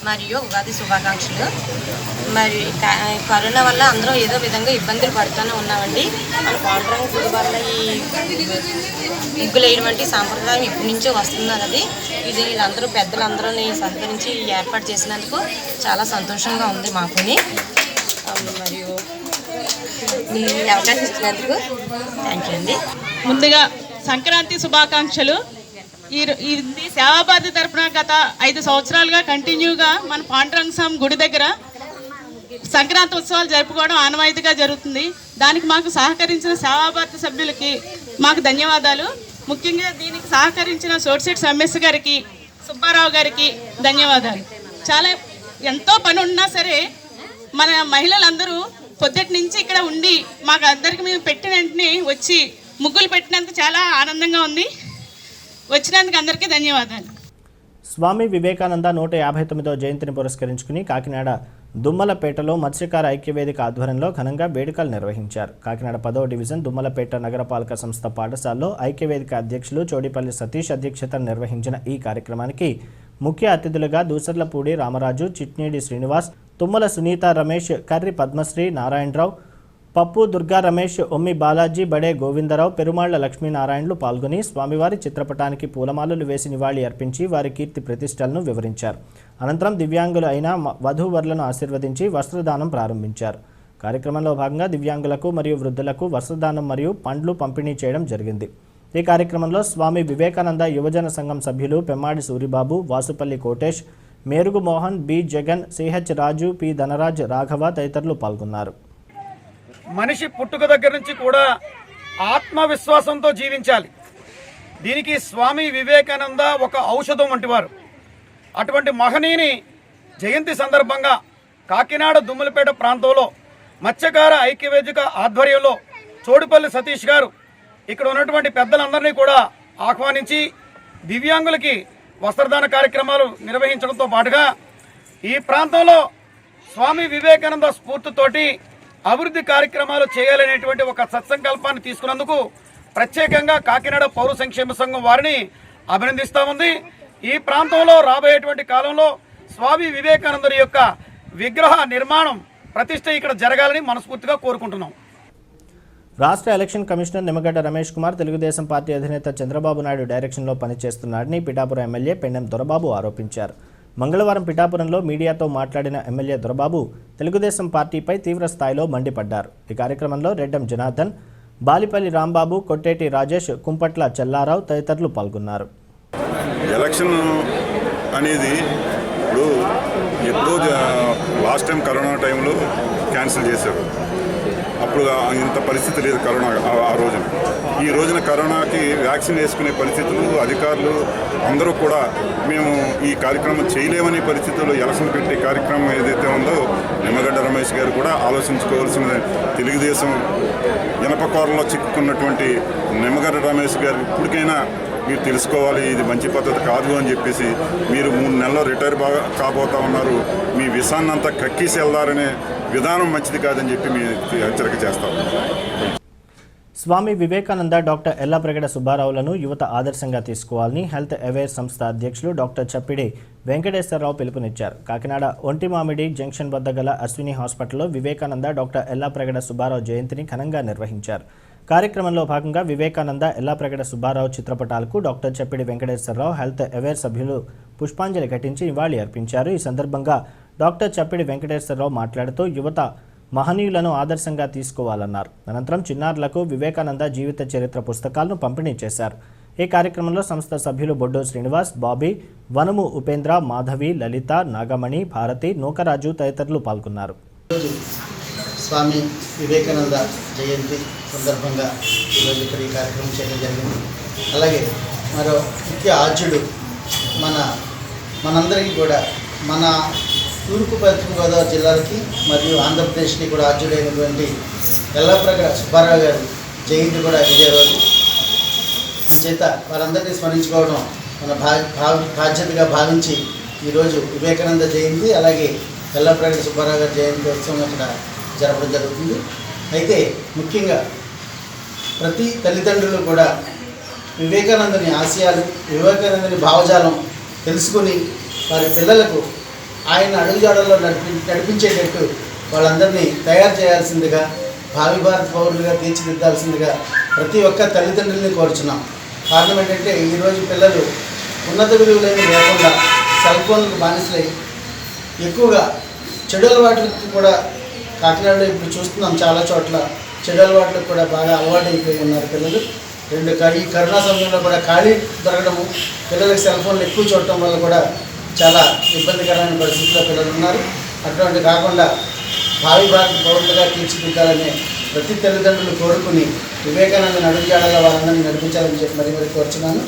మరియు ఉగాది శుభాకాంక్షలు. మరి కరోనా వల్ల అందరూ ఏదో విధంగా ఇబ్బందులు పడుతూనే ఉన్నామండి. మన పాండురంగ గుడి వల్ల ఈ ముగ్గులు వేయడం సాంప్రదాయం ఇప్పటి నుంచే వస్తున్నది. అది ఇది అందరూ పెద్దలందరూ సహకరించి ఏర్పాటు చేసినందుకు చాలా సంతోషంగా ఉంది మాకుని. మరియు మీ అవకాశం ఇచ్చినందుకు థ్యాంక్ యూ అండి. ముందుగా సంక్రాంతి శుభాకాంక్షలు. ఇది సేవాభారతి తరఫున గత 5 సంవత్సరాలుగా కంటిన్యూగా మన పాండురంగ స్వామి గుడి దగ్గర సంక్రాంతి ఉత్సవాలు జరుపుకోవడం ఆనవాయితీగా జరుగుతుంది. దానికి మాకు సహకరించిన సేవాభారతి సభ్యులకి మాకు ధన్యవాదాలు. ముఖ్యంగా దీనికి సహకరించిన సోడిశెట్టి రమేష్ గారికి, సుబ్బారావు గారికి ధన్యవాదాలు. చాలా ఎంతో పని ఉన్నా సరే మన మహిళలందరూ పొద్దుటి నుంచి ఇక్కడ ఉండి మాకు అందరికి మేము పెట్టిన వెంటనే వచ్చి ముగ్గులు పెట్టినందుకు చాలా ఆనందంగా ఉంది. వచ్చినందుకు అందరికీ ధన్యవాదాలు. స్వామి వివేకానంద 159వ జయంతిని పురస్కరించుకుని కాకినాడ దుమ్మలపేటలో మత్స్యకార ఐక్యవేదిక ఆధ్వర్యంలో ఘనంగా వేడుకలు నిర్వహించారు. కాకినాడ 10వ డివిజన్ దుమ్మలపేట నగరపాలక సంస్థ పాఠశాలలో ఐక్యవేదిక అధ్యక్షులు చోడిపల్లి సతీష్ అధ్యక్షతన నిర్వహించిన ఈ కార్యక్రమానికి ముఖ్య అతిథులుగా దూసర్లపూడి రామరాజు, చిట్నేడి శ్రీనివాస్, తుమ్మల సునీత రమేష్, కర్రి పద్మశ్రీ నారాయణరావు, పప్పు దుర్గా రమేష్, ఒమ్మి బాలాజీ, బడే గోవిందరావు, పెరుమాళ్ల లక్ష్మీనారాయణలు పాల్గొని స్వామివారి చిత్రపటానికి పూలమాలలు వేసి నివాళి అర్పించి వారి కీర్తి ప్రతిష్టలను వివరించారు. అనంతరం దివ్యాంగులు అయిన వధూవరులను ఆశీర్వదించి వస్త్రదానం ప్రారంభించారు. కార్యక్రమంలో భాగంగా దివ్యాంగులకు మరియు వృద్ధులకు వస్త్రదానం మరియు పండ్లు పంపిణీ చేయడం జరిగింది. ఈ కార్యక్రమంలో స్వామి వివేకానంద యువజన సంఘం సభ్యులు పెమ్మాడి సూరిబాబు, వాసుపల్లి కోటేష్, మేరుగు మోహన్, బి జగన్, సిహెచ్ రాజు, పి ధనరాజ్, రాఘవ తదితరులు పాల్గొన్నారు. మనిషి పుట్టుక దగ్గర నుంచి కూడా ఆత్మవిశ్వాసంతో జీవించాలి. దీనికి స్వామి వివేకానంద ఒక ఔషధం వంటివారు. అటువంటి మహనీయుని జయంతి సందర్భంగా కాకినాడ దుమ్మలపేట ప్రాంతంలో మత్స్యకార ఐక్యవేదిక ఆధ్వర్యంలో చోడుపల్లి సతీష్ గారు ఇక్కడ ఉన్నటువంటి పెద్దలందరినీ కూడా ఆహ్వానించి దివ్యాంగులకి వస్త్రదాన కార్యక్రమాలు నిర్వహించడంతో పాటుగా ఈ ప్రాంతంలో స్వామి వివేకానంద స్ఫూర్తితోటి అభివృద్ధి కార్యక్రమాలు చేయాలనేటువంటి ఒక సత్సంకల్పాన్ని తీసుకున్నందుకు ప్రత్యేకంగా కాకినాడ పౌర సంక్షేమ సంఘం వారిని అభినందిస్తూ ఉంది. ఈ ప్రాంతంలో రాబోయేటువంటి కాలంలో స్వామి వివేకానందుడి యొక్క విగ్రహ నిర్మాణం ప్రతిష్ట ఇక్కడ జరగాలని మనస్ఫూర్తిగా కోరుకుంటున్నాం. రాష్ట్ర election commissioner Nimmagadda Ramesh Kumar Telugu Desam party అధినేత చంద్రబాబు నాయుడు డైరెక్షన్లో పనిచేస్తున్నాడని పిఠాపురం ఎమ్మెల్యే పెండెం దొరబాబు ఆరోపించారు. మంగళవారం పిఠాపురంలో మీడియాతో మాట్లాడిన ఎమ్మెల్యే దొరబాబు తెలుగుదేశం పార్టీపై తీవ్ర స్థాయిలో మండిపడ్డారు. ఈ కార్యక్రమంలో రెడ్డం జనార్దన్, బాలిపల్లి రాంబాబు, కొట్టేటి రాజేష్, కుంపట్ల చెల్లారావు తదితరులు పాల్గొన్నారు. ఎలక్షన్ అనేది ఎప్పుడో లాస్ట్ టైం కరోనా టైంలో క్యాన్సిల్ చేశారు. అప్పుడు ఇంత పరిస్థితి లేదు కరోనా ఆ రోజున. ఈ రోజున కరోనాకి వ్యాక్సిన్ వేసుకునే పరిస్థితులు అధికారులు అందరూ కూడా మేము ఈ కార్యక్రమం చేయలేమనే పరిస్థితుల్లో ఎలక్షన్ పెట్టే కార్యక్రమం ఏదైతే ఉందో నిమ్మగడ్డ రమేష్ గారు కూడా ఆలోచించుకోవాల్సిన తెలుగుదేశం ఇనపకోరలో చిక్కుకున్నటువంటి నిమ్మగడ్డ రమేష్ గారు ఇప్పటికైనా మీరు తెలుసుకోవాలి, ఇది మంచి పద్ధతి కాదు అని చెప్పేసి మీరు 3 నెలల్లో రిటైర్ కాబోతా ఉన్నారు, మీ విషాన్నంతా కక్కేసి వెళ్దారనే విధానం మంచిది కాదని చెప్పి మీ హెచ్చరిక చేస్తాం. స్వామి వివేకానంద డాక్టర్ ఎల్లాప్రగడ సుబ్బారావులను యువత ఆదర్శంగా తీసుకోవాలని హెల్త్ అవేర్ సంస్థ అధ్యక్షులు డాక్టర్ చప్పిడి వెంకటేశ్వరరావు పిలుపునిచ్చారు. కాకినాడ ఒంటిమామిడి జంక్షన్ వద్ద గల అశ్విని హాస్పిటల్లో వివేకానంద డాక్టర్ ఎల్లాప్రగడ సుబ్బారావు జయంతిని ఘనంగా నిర్వహించారు. కార్యక్రమంలో భాగంగా వివేకానంద ఎల్లాప్రగడ సుబ్బారావు చిత్రపటాలకు డాక్టర్ చప్పిడి వెంకటేశ్వరరావు హెల్త్ అవేర్ సభ్యులు పుష్పాంజలి ఘటించి నివాళి అర్పించారు. ఈ సందర్భంగా డాక్టర్ చప్పిడి వెంకటేశ్వరరావు మాట్లాడుతూ యువత మహనీయులను ఆదర్శంగా తీసుకోవాలన్నారు. అనంతరం చిన్నారులకు వివేకానంద జీవిత చరిత్ర పుస్తకాలను పంపిణీ చేశారు. ఈ కార్యక్రమంలో సంస్థ సభ్యులు బొడ్డో శ్రీనివాస్, బాబీ, వనము ఉపేంద్ర, మాధవి, లలిత, నాగమణి, భారతి, నూకరాజు తదితరులు పాల్గొన్నారు. స్వామి వివేకానంద జయంతి సందర్భంగా ఈరోజు ఇక్కడ ఈ కార్యక్రమం చేయడం జరిగింది. అలాగే మరో ముఖ్య ఆద్యుడు మనందరికీ కూడా మన తూర్పు పశ్చిమ గోదావరి జిల్లాలకి మరియు ఆంధ్రప్రదేశ్కి కూడా ఆద్యుడైనటువంటి ఎల్లాప్రగడ సుబ్బారావు గారి జయంతి కూడా ఇదే రోజు. అంచేత వారందరినీ స్మరించుకోవడం మన బాధ్యతగా భావించి ఈరోజు వివేకానంద జయంతి అలాగే ఎల్లాప్రగడ సుబ్బారావు గారి జయంతి ఉత్సవం ఇక్కడ జరపడం జరుగుతుంది. అయితే ముఖ్యంగా ప్రతి తల్లిదండ్రులు కూడా వివేకానందుని ఆశయాలు, వివేకానందుని భావజాలం తెలుసుకుని వారి పిల్లలకు ఆయన అడుగుజాడల్లో నడిపించేటట్టు వాళ్ళందరినీ తయారు చేయాల్సిందిగా, భావి భారత పౌరులుగా తీర్చిదిద్దాల్సిందిగా ప్రతి ఒక్క తల్లిదండ్రులని కోరుచున్నాం. కారణం ఏంటంటే ఈరోజు పిల్లలు ఉన్నత విలువలేని లేకుండా సెల్ ఫోన్లకు బానిసలై ఎక్కువగా చెడు అలవాట్లకు కూడా కాకినాడలో ఇప్పుడు చూస్తున్నాం, చాలా చోట్ల చెడు అలవాట్లకు కూడా బాగా అలవాటైపోయి ఉన్నారు పిల్లలు. ఈ కరోనా సమయంలో కూడా ఖాళీ దొరకడము, పిల్లలకి సెల్ ఫోన్లు ఎక్కువ చూడటం వల్ల కూడా చాలా ఇబ్బందికరమైన పరిస్థితుల్లో పిల్లలు ఉన్నారు. అటువంటి కాకుండా భావి భారత పౌరులుగా తీర్చిదిద్దాలని ప్రతి తల్లిదండ్రులు కోరుకుని వివేకానందని అడుగుజాడలో వారందరినీ నడిపించాలని చెప్పి మరి కోరుచున్నాను.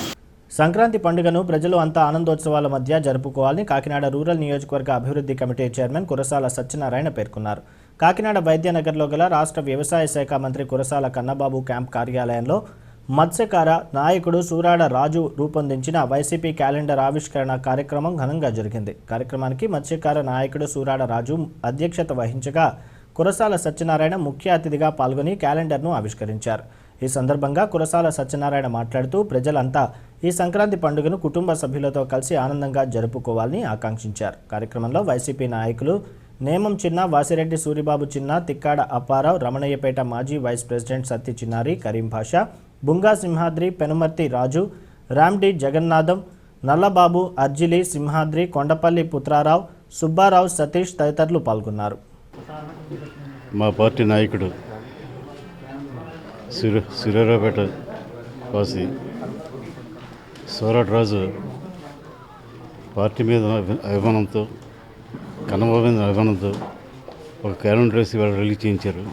సంక్రాంతి పండుగను ప్రజలు అంతా ఆనందోత్సవాల మధ్య జరుపుకోవాలని కాకినాడ రూరల్ నియోజకవర్గ అభివృద్ధి కమిటీ చైర్మన్ కురసాల సత్యనారాయణ పేర్కొన్నారు. కాకినాడ వైద్యనగర్లో గల రాష్ట్ర వ్యవసాయ శాఖ మంత్రి కురసాల కన్నబాబు క్యాంప్ కార్యాలయంలో మత్స్యకార నాయకుడు సూరాడ రాజు రూపొందించిన వైసీపీ క్యాలెండర్ ఆవిష్కరణ కార్యక్రమం ఘనంగా జరిగింది. కార్యక్రమానికి మత్స్యకార నాయకుడు సూరాడ రాజు అధ్యక్షత వహించగా కురసాల సత్యనారాయణ ముఖ్య అతిథిగా పాల్గొని క్యాలెండర్ను ఆవిష్కరించారు. ఈ సందర్భంగా కురసాల సత్యనారాయణ మాట్లాడుతూ ప్రజలంతా ఈ సంక్రాంతి పండుగను కుటుంబ సభ్యులతో కలిసి ఆనందంగా జరుపుకోవాలని ఆకాంక్షించారు. కార్యక్రమంలో వైసీపీ నాయకులు నేమం చిన్న, వాసిరెడ్డి సూరిబాబు చిన్న, తిక్కాడ అప్పారావు, రమణయ్యపేట మాజీ వైస్ ప్రెసిడెంట్ సత్తి చిన్నారి, కరీం భాషా, బుంగా సింహాద్రి, పెనుమర్తి రాజు, రామ్డి జగన్నాథం, నల్లబాబు, అర్జిలి సింహాద్రి, కొండపల్లి పుత్రారావు, సుబ్బారావు, సతీష్ తదితరులు పాల్గొన్నారు. మా పార్టీ నాయకుడు సూర్యారావుపేట వాసి సూరాట్ రాజు పార్టీ మీద అభిమానంతో, కన్నబాబు మీద అభిమానంతో ఒక క్యాలెండర్ వేసి వాళ్ళు రిలీజ్ చేయించారు.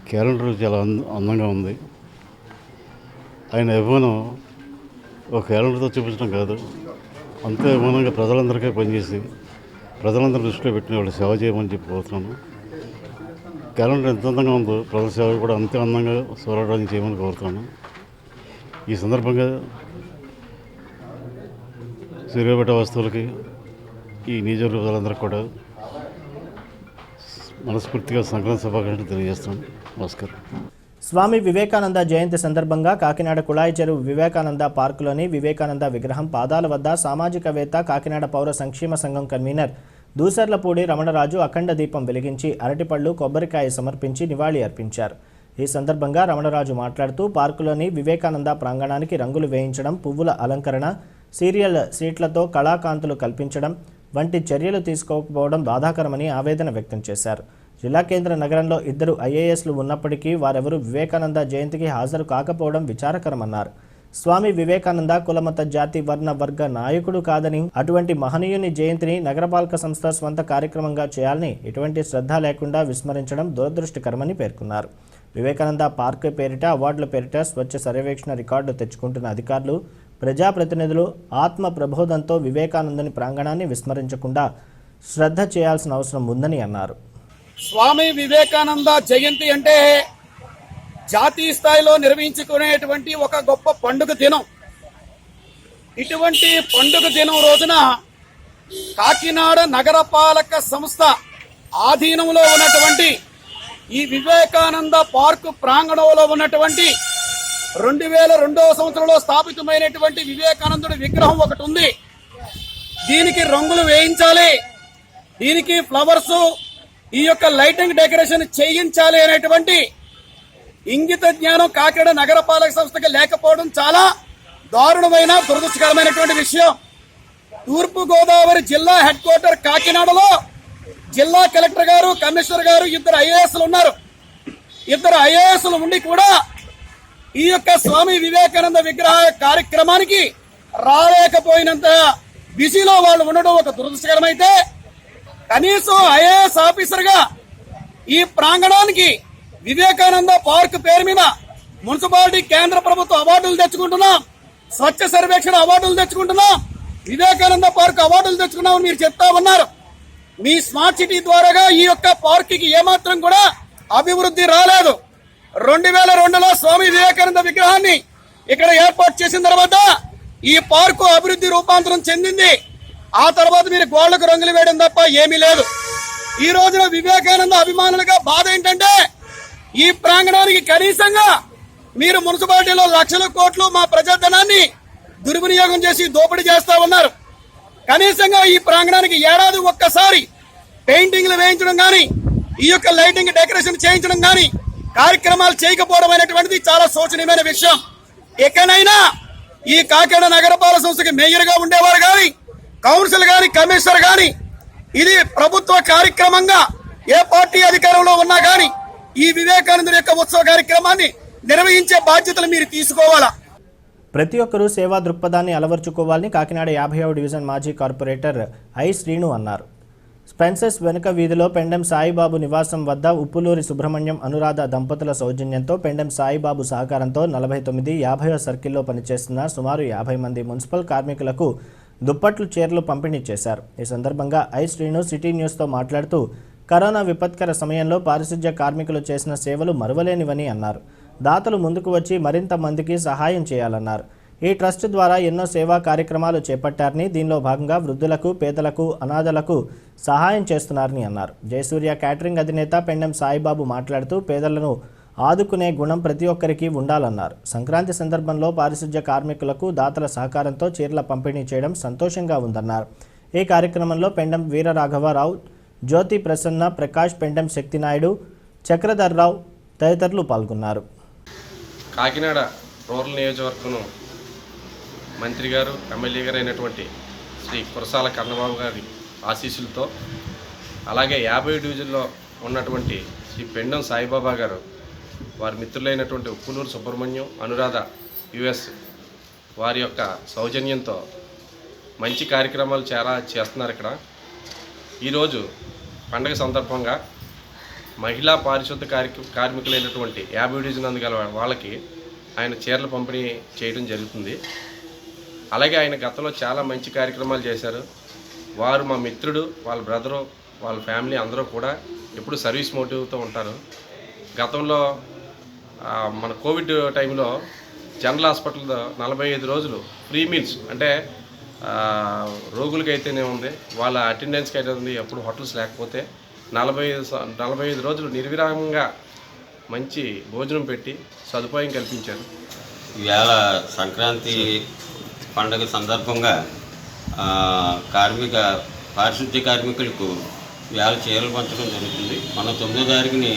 క్యాలెండర్ చాలా అందంగా ఉంది. ఆయన అభిమానం ఒక క్యాలెండర్తో చూపించడం కాదు, అంతే అభిమానంగా ప్రజలందరికీ పనిచేసి ప్రజలందరూ దృష్టిలో పెట్టిన వాళ్ళు సేవ చేయమని చెప్పుకోతున్నాను. క్యాలెండర్ ఎంత అందంగా ఉందో ప్రజల సేవ కూడా అంతే అందంగా సూరారాజు చేయమని కోరుతున్నాను. ఈ సందర్భంగా సూర్యాపేట వస్తువులకి ఈ నియోజకవర్గ ప్రజలందరికీ కూడా మనస్ఫూర్తిగా సంక్రాంతి శుభాకాంక్షలు తెలియజేస్తున్నాను. నమస్కారం. స్వామి వివేకానంద జయంతి సందర్భంగా కాకినాడ కుళాయి చెరువు వివేకానంద పార్కులోని వివేకానంద విగ్రహం పాదాల వద్ద సామాజికవేత్త కాకినాడ పౌర సంక్షేమ సంఘం కన్వీనర్ దూసర్లపూడి రమణరాజు అఖండ దీపం వెలిగించి అరటిపళ్ళు కొబ్బరికాయ సమర్పించి నివాళి అర్పించారు. ఈ సందర్భంగా రమణరాజు మాట్లాడుతూ పార్కులోని వివేకానంద ప్రాంగణానికి రంగులు వేయించడం, పువ్వుల అలంకరణ, సీరియల్ సీట్లతో కళాకాంతులు కల్పించడం వంటి చర్యలు తీసుకోకపోవడం బాధాకరమని ఆవేదన వ్యక్తం చేశారు. జిల్లా కేంద్ర నగరంలో 2 IASలు ఉన్నప్పటికీ వారెవరూ వివేకానంద జయంతికి హాజరు కాకపోవడం విచారకరమన్నారు. స్వామి వివేకానంద కులమత జాతి వర్ణ వర్గ నాయకుడు కాదని, అటువంటి మహనీయుని జయంతిని నగరపాలక సంస్థ స్వంత కార్యక్రమంగా చేయాలని ఎటువంటి శ్రద్ధ లేకుండా విస్మరించడం దురదృష్టకరమని పేర్కొన్నారు. వివేకానంద పార్క్ పేరిట, అవార్డుల పేరిట స్వచ్ఛ సర్వేక్షణ రికార్డు తెచ్చుకుంటున్న అధికారులు, ప్రజాప్రతినిధులు ఆత్మ ప్రబోధంతో వివేకానందుని ప్రాంగణాన్ని విస్మరించకుండా శ్రద్ధ చేయాల్సిన అవసరం ఉందని అన్నారు. స్వామి వివేకానంద జయంతి అంటే జాతీయ స్థాయిలో నిర్వహించుకునేటువంటి ఒక గొప్ప పండుగ దినం. ఇటువంటి పండుగ దినం రోజున కాకినాడ నగరపాలక సంస్థ ఆధీనంలో ఉన్నటువంటి ఈ వివేకానంద పార్కు ప్రాంగణంలో ఉన్నటువంటి 2002వ సంవత్సరంలో స్థాపితమైనటువంటి వివేకానందుడి విగ్రహం ఒకటి ఉంది. దీనికి రంగులు వేయించాలి, దీనికి ఫ్లవర్స్, ఈ యొక్క లైటింగ్ డెకరేషన్ చేయించాలి అనేటువంటి ఇంగిత జ్ఞానం కాకినాడ నగరపాలక సంస్థకి లేకపోవడం చాలా దారుణమైన దురదృష్టకరమైనటువంటి విషయం. తూర్పు గోదావరి జిల్లా హెడ్ క్వార్టర్ కాకినాడలో జిల్లా కలెక్టర్ గారు, కమిషనర్ గారు, 2 IASలు ఉన్నారు. 2 IASలు ఉండి కూడా ఈ యొక్క స్వామి వివేకానంద విగ్రహ కార్యక్రమానికి రాలేకపోయినంత బిజీలో వాళ్ళు ఉండడం ఒక దురదృష్టకరమైతే, కనీసం IAS ఆఫీసర్ గా ఈ ప్రాంగణానికి వివేకానంద పార్క్ పేరు మీద మున్సిపాలిటీ కేంద్ర ప్రభుత్వ అవార్డులు తెచ్చుకుంటున్నాం, స్వచ్ఛ సర్వేక్షణ అవార్డులు తెచ్చుకుంటున్నాం, వివేకానంద పార్క్ అవార్డులు తెచ్చుకున్నామని మీరు చెప్తా ఉన్నారు. మీ స్మార్ట్ సిటీ ద్వారాగా ఈ యొక్క పార్క్ కి ఏమాత్రం కూడా అభివృద్ధి రాలేదు. 2002లో స్వామి వివేకానంద విగ్రహాన్ని ఇక్కడ ఏర్పాటు చేసిన తర్వాత ఈ పార్కు అభివృద్ధి రూపాంతరం చెందింది. ఆ తర్వాత మీరు గోళ్లకు రంగులు వేయడం తప్ప ఏమీ లేదు. ఈ రోజున వివేకానంద అభిమానులుగా బాధ ఏంటంటే, ఈ ప్రాంగణానికి కనీసంగా మీరు మున్సిపాలిటీలో లక్షల కోట్లు మా ప్రజాధనాన్ని దుర్వినియోగం చేసి దోపిడీ చేస్తా ఉన్నారు. కనీసంగా ఈ ప్రాంగణానికి ఏడాది ఒక్కసారి పెయింటింగ్లు వేయించడం గాని, ఈ యొక్క లైటింగ్ డెకరేషన్ చేయించడం గాని కార్యక్రమాలు చేయకపోవడం అనేటువంటిది చాలా శోచనీయమైన విషయం. ఎక్కడైనా ఈ కాకినాడ నగరపాలక సంస్థకి మేయర్ గా ఉండేవారు గాని, కౌన్సిల్ గాని, కమిషనర్ గాని, ఇది ప్రభుత్వ కార్యక్రమంగా ఏ పార్టీ అధికారంలో ఉన్నా గాని ఈ వివేకానందుడి యొక్క ఉత్సవ కార్యక్రమాన్ని నిర్వహించే బాధ్యతలు మీరు తీసుకోవాలా. ప్రతి ఒక్కరూ సేవా దృక్పథాన్ని అలవర్చుకోవాలని కాకినాడ 50వ డివిజన్ మాజీ కార్పొరేటర్ ఐ శ్రీను అన్నారు. స్పెన్సర్స్ వెనుక వీధిలో పెండెం సాయిబాబు నివాసం వద్ద ఉప్పులూరి సుబ్రహ్మణ్యం, అనురాధ దంపతుల సౌజన్యంతో పెండెం సాయిబాబు సహకారంతో 49, 50వ సర్కిల్లో పనిచేస్తున్న సుమారు 50 మంది మున్సిపల్ కార్మికులకు దుప్పట్లు, చీరలు పంపిణీ చేశారు. ఈ సందర్భంగా ఐ శ్రీను సిటీ న్యూస్తో మాట్లాడుతూ కరోనా విపత్కర సమయంలో పారిశుధ్య కార్మికులు చేసిన సేవలు మరువలేనివని అన్నారు. దాతలు ముందుకు వచ్చి మరింత మందికి సహాయం చేయాలన్నారు. ఈ ట్రస్ట్ ద్వారా ఎన్నో సేవా కార్యక్రమాలు చేపట్టారని, దీనిలో భాగంగా వృద్ధులకు, పేదలకు, అనాథలకు సహాయం చేస్తున్నారని అన్నారు. జయసూర్య క్యాటరింగ్ అధినేత పెండెం సాయిబాబు మాట్లాడుతూ పేదలను ఆదుకునే గుణం ప్రతి ఒక్కరికి ఉండాలన్నారు. సంక్రాంతి సందర్భంలో పారిశుధ్య కార్మికులకు దాతల సహకారంతో చీరల పంపిణీ చేయడం సంతోషంగా ఉందన్నారు. ఈ కార్యక్రమంలో పెండెం వీరరాఘవరావు, జ్యోతి ప్రసన్న, ప్రకాష్, పెండెం శక్తినాయుడు, చక్రధర్రావు తదితరులు పాల్గొన్నారు. కాకినాడ రూరల్ నియోజకవర్గం మంత్రి గారు, ఎమ్మెల్యే గారు అయినటువంటి శ్రీ కురసాల కన్నబాబు గారి ఆశీస్సులతో, అలాగే 50 డివిజన్లో ఉన్నటువంటి శ్రీ పెండెం సాయిబాబా గారు, వారి మిత్రులైనటువంటి ఉప్పులూరు సుబ్రహ్మణ్యం, అనురాధ యుఎస్ వారి యొక్క సౌజన్యంతో మంచి కార్యక్రమాలు చాలా చేస్తున్నారు. ఇక్కడ ఈరోజు పండగ సందర్భంగా మహిళా పారిశుద్ధ కార్మికులైనటువంటి 50 డివిజన్ అందుగల వాళ్ళకి ఆయన చీరలు పంపిణీ చేయడం జరుగుతుంది. అలాగే ఆయన గతంలో చాలా మంచి కార్యక్రమాలు చేశారు. వారు మా మిత్రుడు, వాళ్ళ బ్రదరు, వాళ్ళ ఫ్యామిలీ అందరూ కూడా ఎప్పుడు సర్వీస్ మోటివ్తో ఉంటారు. గతంలో మన కోవిడ్ టైంలో జనరల్ హాస్పిటల్లో 45 రోజులు ఫ్రీ మీల్స్ అంటే రోగులకైతేనే ఉంది, వాళ్ళ అటెండెన్స్కి అయితే ఉంది. ఎప్పుడు హోటల్స్ లేకపోతే 45 రోజులు నిర్విరామంగా మంచి భోజనం పెట్టి సదుపాయం కల్పించారు. ఈవేళ సంక్రాంతి పండుగ సందర్భంగా పారిశుద్ధ్య కార్మికులకు వేళ చీరలు పంచడం జరుగుతుంది. మన 9వ తారీఖుని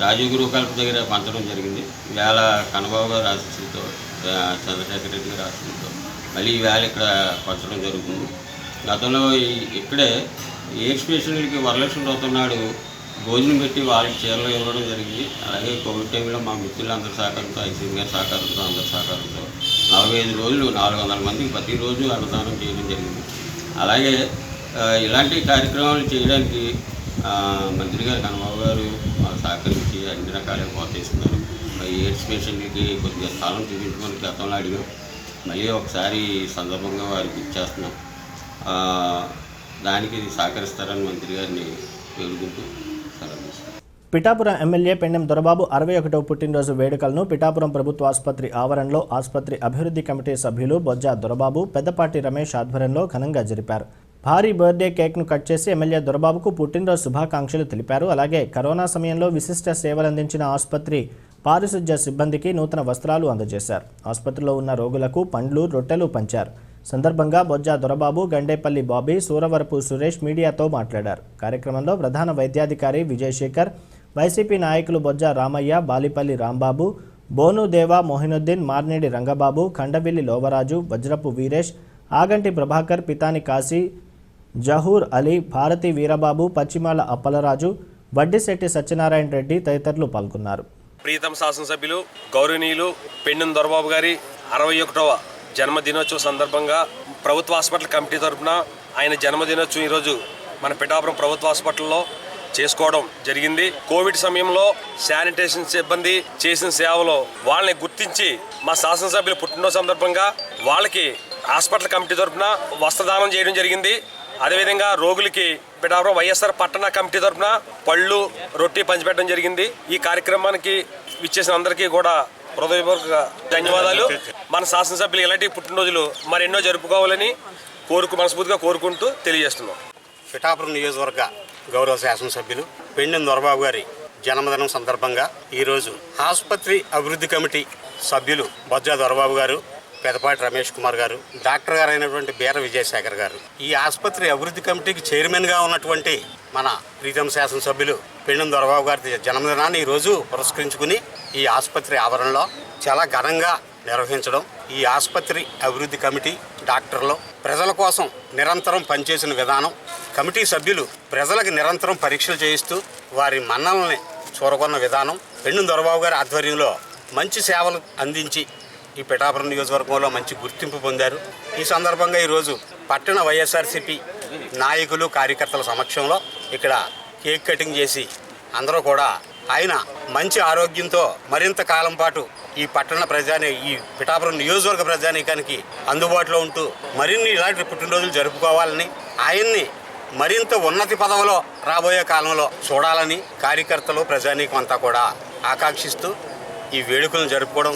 రాజీవ్ గురుకల్ప దగ్గర పంచడం జరిగింది. ఈవేళ కన్నబాబు గారు ఆశీస్సులతో, చంద్రశేఖర్ రెడ్డి గారి ఆశీస్సులతో మళ్ళీ ఈవేళ ఇక్కడ పంచడం జరుగుతుంది. గతంలో ఇక్కడే ఎయిడ్స్ పేషెంట్లకి వరలక్ష్మి వ్రతం నాడు భోజనం పెట్టి వాళ్ళకి చీరలు ఇవ్వడం జరిగింది. అలాగే కోవిడ్ టైంలో మా మిత్రులందరి సహకారంతో, ఐసీఎం గారి సహకారంతో, అందరి సహకారంతో 45 రోజులు 400 మందికి ప్రతిరోజు అన్నదానం చేయడం జరిగింది. అలాగే ఇలాంటి కార్యక్రమాలు చేయడానికి మంత్రి గారు కన్నబాబు గారు సహకరించి అన్ని రకాలుగా ప్రోత్సహిస్తున్నారు. ఎయిడ్స్ పేషెంట్లకి కొద్దిగా స్థలం చూపించుకొని గతంలో అడిగాం. మళ్ళీ ఒకసారి సందర్భంగా వారికి ఇచ్చేస్తున్నాం. దానికి సహకరిస్తారని మంత్రి గారిని వేడుకుంటూ సెలవు. పిఠాపురం ఎమ్మెల్యే పెండెం దొరబాబు 61వ పుట్టినరోజు వేడుకలను పిఠాపురం ప్రభుత్వ ఆసుపత్రి ఆవరణలో ఆసుపత్రి అభివృద్ధి కమిటీ సభ్యులు బొజ్జా దొరబాబు, పెద్దపాటి రమేష్ ఆధ్వర్యంలో ఘనంగా జరిపారు. భారీ బర్త్డే కేక్ను కట్ చేసి ఎమ్మెల్యే దొరబాబుకు పుట్టినరోజు శుభాకాంక్షలు తెలిపారు. అలాగే కరోనా సమయంలో విశిష్ట సేవలందించిన ఆసుపత్రి పారిశుధ్య సిబ్బందికి నూతన వస్త్రాలు అందజేశారు. ఆసుపత్రిలో ఉన్న రోగులకు పండ్లు, రొట్టెలు పంచారు. సందర్భంగా బొజ్జా దొరబాబు, గండేపల్లి బాబీ, సూరవరపు సురేష్ మీడియాతో మాట్లాడారు. కార్యక్రమంలో ప్రధాన వైద్యాధికారి విజయశేఖర్, వైసీపీ నాయకులు బొజ్జా రామయ్య, బాలిపల్లి రాంబాబు, బోనుదేవా మోహినుద్దీన్, మార్నేడి రంగబాబు, ఖండవిల్లి లోవరాజు, వజ్రపు వీరేష్, ఆగంటి ప్రభాకర్, పితాని కాశీ, జహూర్ అలీ, భారతి వీరబాబు, పశ్చిమాల అప్పలరాజు, వడ్డిశెట్టి సత్యనారాయణ రెడ్డి తదితరులు పాల్గొన్నారు. ప్రీతం శాసనసభ్యులు గౌరవనీయులు పెండెం దొరబాబు గారి 61వ జన్మదినోత్సవం సందర్భంగా ప్రభుత్వ హాస్పిటల్ కమిటీ తరఫున ఆయన జన్మదినోత్సవం ఈరోజు మన పిఠాపురం ప్రభుత్వ హాస్పిటల్లో చేసుకోవడం జరిగింది. కోవిడ్ సమయంలో శానిటేషన్ సిబ్బంది చేసిన సేవలో వాళ్ళని గుర్తించి మా శాసనసభ్యులు పుట్టినరోజు సందర్భంగా వాళ్ళకి హాస్పిటల్ కమిటీ తరఫున వస్త్రదానం చేయడం జరిగింది. అదేవిధంగా రోగులకి పిఠాపురం వైఎస్ఆర్ పట్టణ కమిటీ తరఫున పళ్ళు, రొట్టి పంచిపెట్టడం జరిగింది. ఈ కార్యక్రమానికి విచ్చేసిన అందరికీ కూడా హృదయపూర్వక ధన్యవాదాలు. మన శాసనసభ్యులు ఇలాంటి పుట్టినరోజులు మరెన్నో జరుపుకోవాలని మనస్ఫూర్తిగా కోరుకుంటూ తెలియజేస్తున్నాం. పిఠాపురం నియోజకవర్గ గౌరవ శాసనసభ్యులు పెండెం దొరబాబు గారి జన్మదినం సందర్భంగా ఈరోజు ఆసుపత్రి అభివృద్ధి కమిటీ సభ్యులు బొజ్జా దొరబాబు గారు, పెదపాటి రమేష్ కుమార్ గారు, డాక్టర్ గారు అయినటువంటి బీర విజయశేఖర్ గారు, ఈ ఆసుపత్రి అభివృద్ధి కమిటీకి చైర్మన్గా ఉన్నటువంటి మన ప్రీతం శాసనసభ్యులు పెండెం దొరబాబు గారి జన్మదినాన్ని ఈరోజు పురస్కరించుకుని ఈ ఆసుపత్రి ఆవరణలో చాలా ఘనంగా నిర్వహించడం, ఈ ఆసుపత్రి అభివృద్ధి కమిటీ డాక్టర్లు ప్రజల కోసం నిరంతరం పనిచేసిన విధానం, కమిటీ సభ్యులు ప్రజలకు నిరంతరం పరీక్షలు చేయిస్తూ వారి మన్నల్ని చూరగొన్న విధానం, పెండెం దొరబాబు గారి ఆధ్వర్యంలో మంచి సేవలు అందించి ఈ పిఠాపురం నియోజకవర్గంలో మంచి గుర్తింపు పొందారు. ఈ సందర్భంగా ఈరోజు పట్టణ వైఎస్ఆర్సీపీ నాయకులు, కార్యకర్తల సమక్షంలో ఇక్కడ కేక్ కటింగ్ చేసి అందరూ కూడా ఆయన మంచి ఆరోగ్యంతో మరింత కాలం పాటు ఈ పట్టణ ఈ పిఠాపురం నియోజకవర్గ ప్రజానీకానికి అందుబాటులో ఉంటూ మరిన్ని ఇలాంటి పుట్టినరోజులు జరుపుకోవాలని, ఆయన్ని మరింత ఉన్నతి పదవిలో రాబోయే కాలంలో చూడాలని కార్యకర్తలు, ప్రజానీకం అంతా కూడా ఆకాంక్షిస్తూ ఈ వేడుకలను జరుపుకోవడం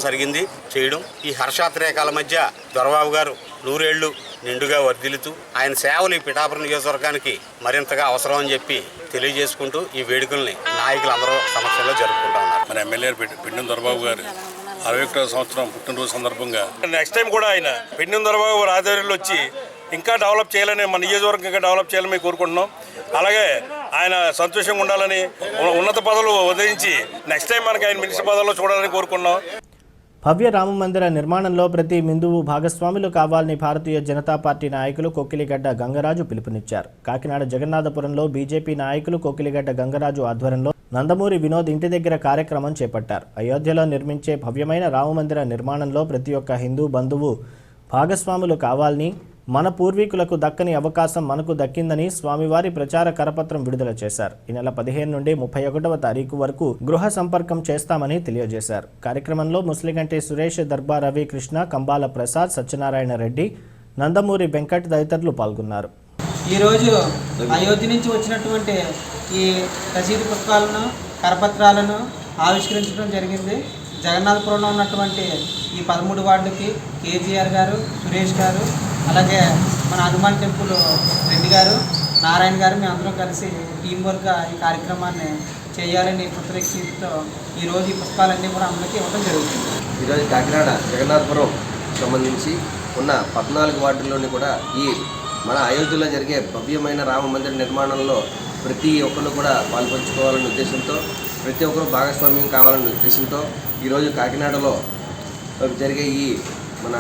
చేయడం ఈ హర్షాతిరేకాల మధ్య దొరబాబు గారు 100 ఏళ్లు నిండుగా వర్ధిల్లుతూ ఆయన సేవలు ఈ పిఠాపురం నియోజకవర్గానికి మరింతగా అవసరం అని చెప్పి తెలియజేసుకుంటూ ఈ వేడుకల్ని నాయకులందరూ సమక్షంలో జరుపుకుంటా ఉన్నారు. మన ఎమ్మెల్యే పెండెం దొరబాబు గారు 61వ సంవత్సరం పుట్టినరోజు సందర్భంగా నెక్స్ట్ టైం కూడా ఆయన పెండెం దొరబాబు గారు ఆధ్వర్యంలో వచ్చి ఇంకా డెవలప్ చేయాలని, మన నియోజకవర్గం ఇంకా డెవలప్ చేయాలని మేము కోరుకుంటున్నాం. అలాగే ఆయన సంతోషంగా ఉండాలని, ఉన్నత పదవులు ఉదయించి నెక్స్ట్ టైం మనకి ఆయన మినిస్టర్ పదవుల్లో చూడాలని కోరుకున్నాం. భవ్య రామ మందిర నిర్మాణంలో ప్రతి బిందువు భాగస్వాములు కావాలని భారతీయ జనతా పార్టీ నాయకులు కొక్కిలిగడ్డ గంగరాజు పిలుపునిచ్చారు. కాకినాడ జగన్నాథపురంలో బీజేపీ నాయకులు కొక్కిలిగడ్డ గంగరాజు ఆధ్వర్యంలో నందమూరి వినోద్ ఇంటి దగ్గర కార్యక్రమం చేపట్టారు. అయోధ్యలో నిర్మించే భవ్యమైన రామమందిర నిర్మాణంలో ప్రతి ఒక్క హిందూ బంధువు భాగస్వాములు కావాలని, మన పూర్వీకులకు దక్కని అవకాశం మనకు దక్కిందని స్వామివారి ప్రచార కరపత్రం విడుదల చేశారు. ఈ నెల 15 నుండి 31వ తారీఖు వరకు గృహ సంపర్కం చేస్తామని తెలియజేశారు. కార్యక్రమంలో ముస్లిగంటి సురేష్, దర్బా రవి కృష్ణ, కంబాల ప్రసాద్, సత్యనారాయణ రెడ్డి, నందమూరి వెంకట్ తదితరులు పాల్గొన్నారు. ఈరోజు అయోధ్య నుంచి వచ్చినటువంటి ఈ రసీదు పుస్తకాలను, కరపత్రాలను ఆవిష్కరించడం జరిగింది. జగన్నాథపురంలో ఉన్నటువంటి ఈ 13 వార్డుకి కేజీఆర్ గారు, సురేష్ గారు, అలాగే మన హనుమాన్ టెంపుల్ రెడ్డి గారు, నారాయణ గారు మేమందరం కలిసి టీం వర్క్గా ఈ కార్యక్రమాన్ని చేయాలని పుత్రక్షతో ఈరోజు ఈ పుస్తకాలన్నీ కూడా అందరికీ ఇవ్వడం జరుగుతుంది. ఈరోజు కాకినాడ జగన్నాథపురం సంబంధించి ఉన్న 14 వార్డుల్లోని కూడా ఈ మన అయోధ్యలో జరిగే భవ్యమైన రామ మందిర నిర్మాణంలో ప్రతి ఒక్కరు కూడా పాల్పంచుకోవాలనే ఉద్దేశంతో, ప్రతి ఒక్కరు భాగస్వామ్యం కావాలనే ఉద్దేశంతో ఈరోజు కాకినాడలో జరిగే ఈ మన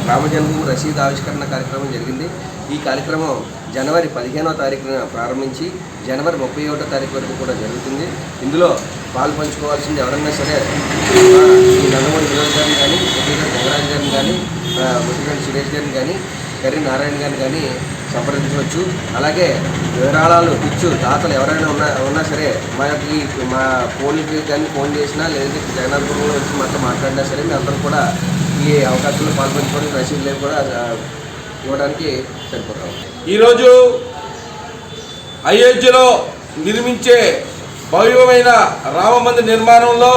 రామ జన్మభూమి రసీదు ఆవిష్కరణ కార్యక్రమం జరిగింది. ఈ కార్యక్రమం జనవరి 15వ తారీఖున ప్రారంభించి జనవరి 31వ తారీఖు వరకు కూడా జరుగుతుంది. ఇందులో పాల్పంచుకోవాల్సింది ఎవరన్నా సరే ఈ నందమూరి వినోద్ గారిని కానీ, ముద్దుగడ్డ గంగరాజు గారిని కానీ, ముద్దుగడ్డ సురేష్ గారిని కానీ, కర్రీ నారాయణ గారిని కానీ సంప్రదించవచ్చు. అలాగే విరాళాలు ఇచ్చు దాతలు ఎవరైనా ఉన్నా సరే మా ఫోన్కి కానీ ఫోన్ చేసినా, లేదంటే జగన్నాథపురంలో వచ్చి మాతో మాట్లాడినా సరే మేము అందరం కూడా ఈ అవకాశంలో పాల్పంచుకోవడానికి రసీదులు కూడా ఇవ్వడానికి సరిపోతాం. ఈరోజు అయోధ్యలో నిర్మించే భవ్యమైన రామ మందిర నిర్మాణంలో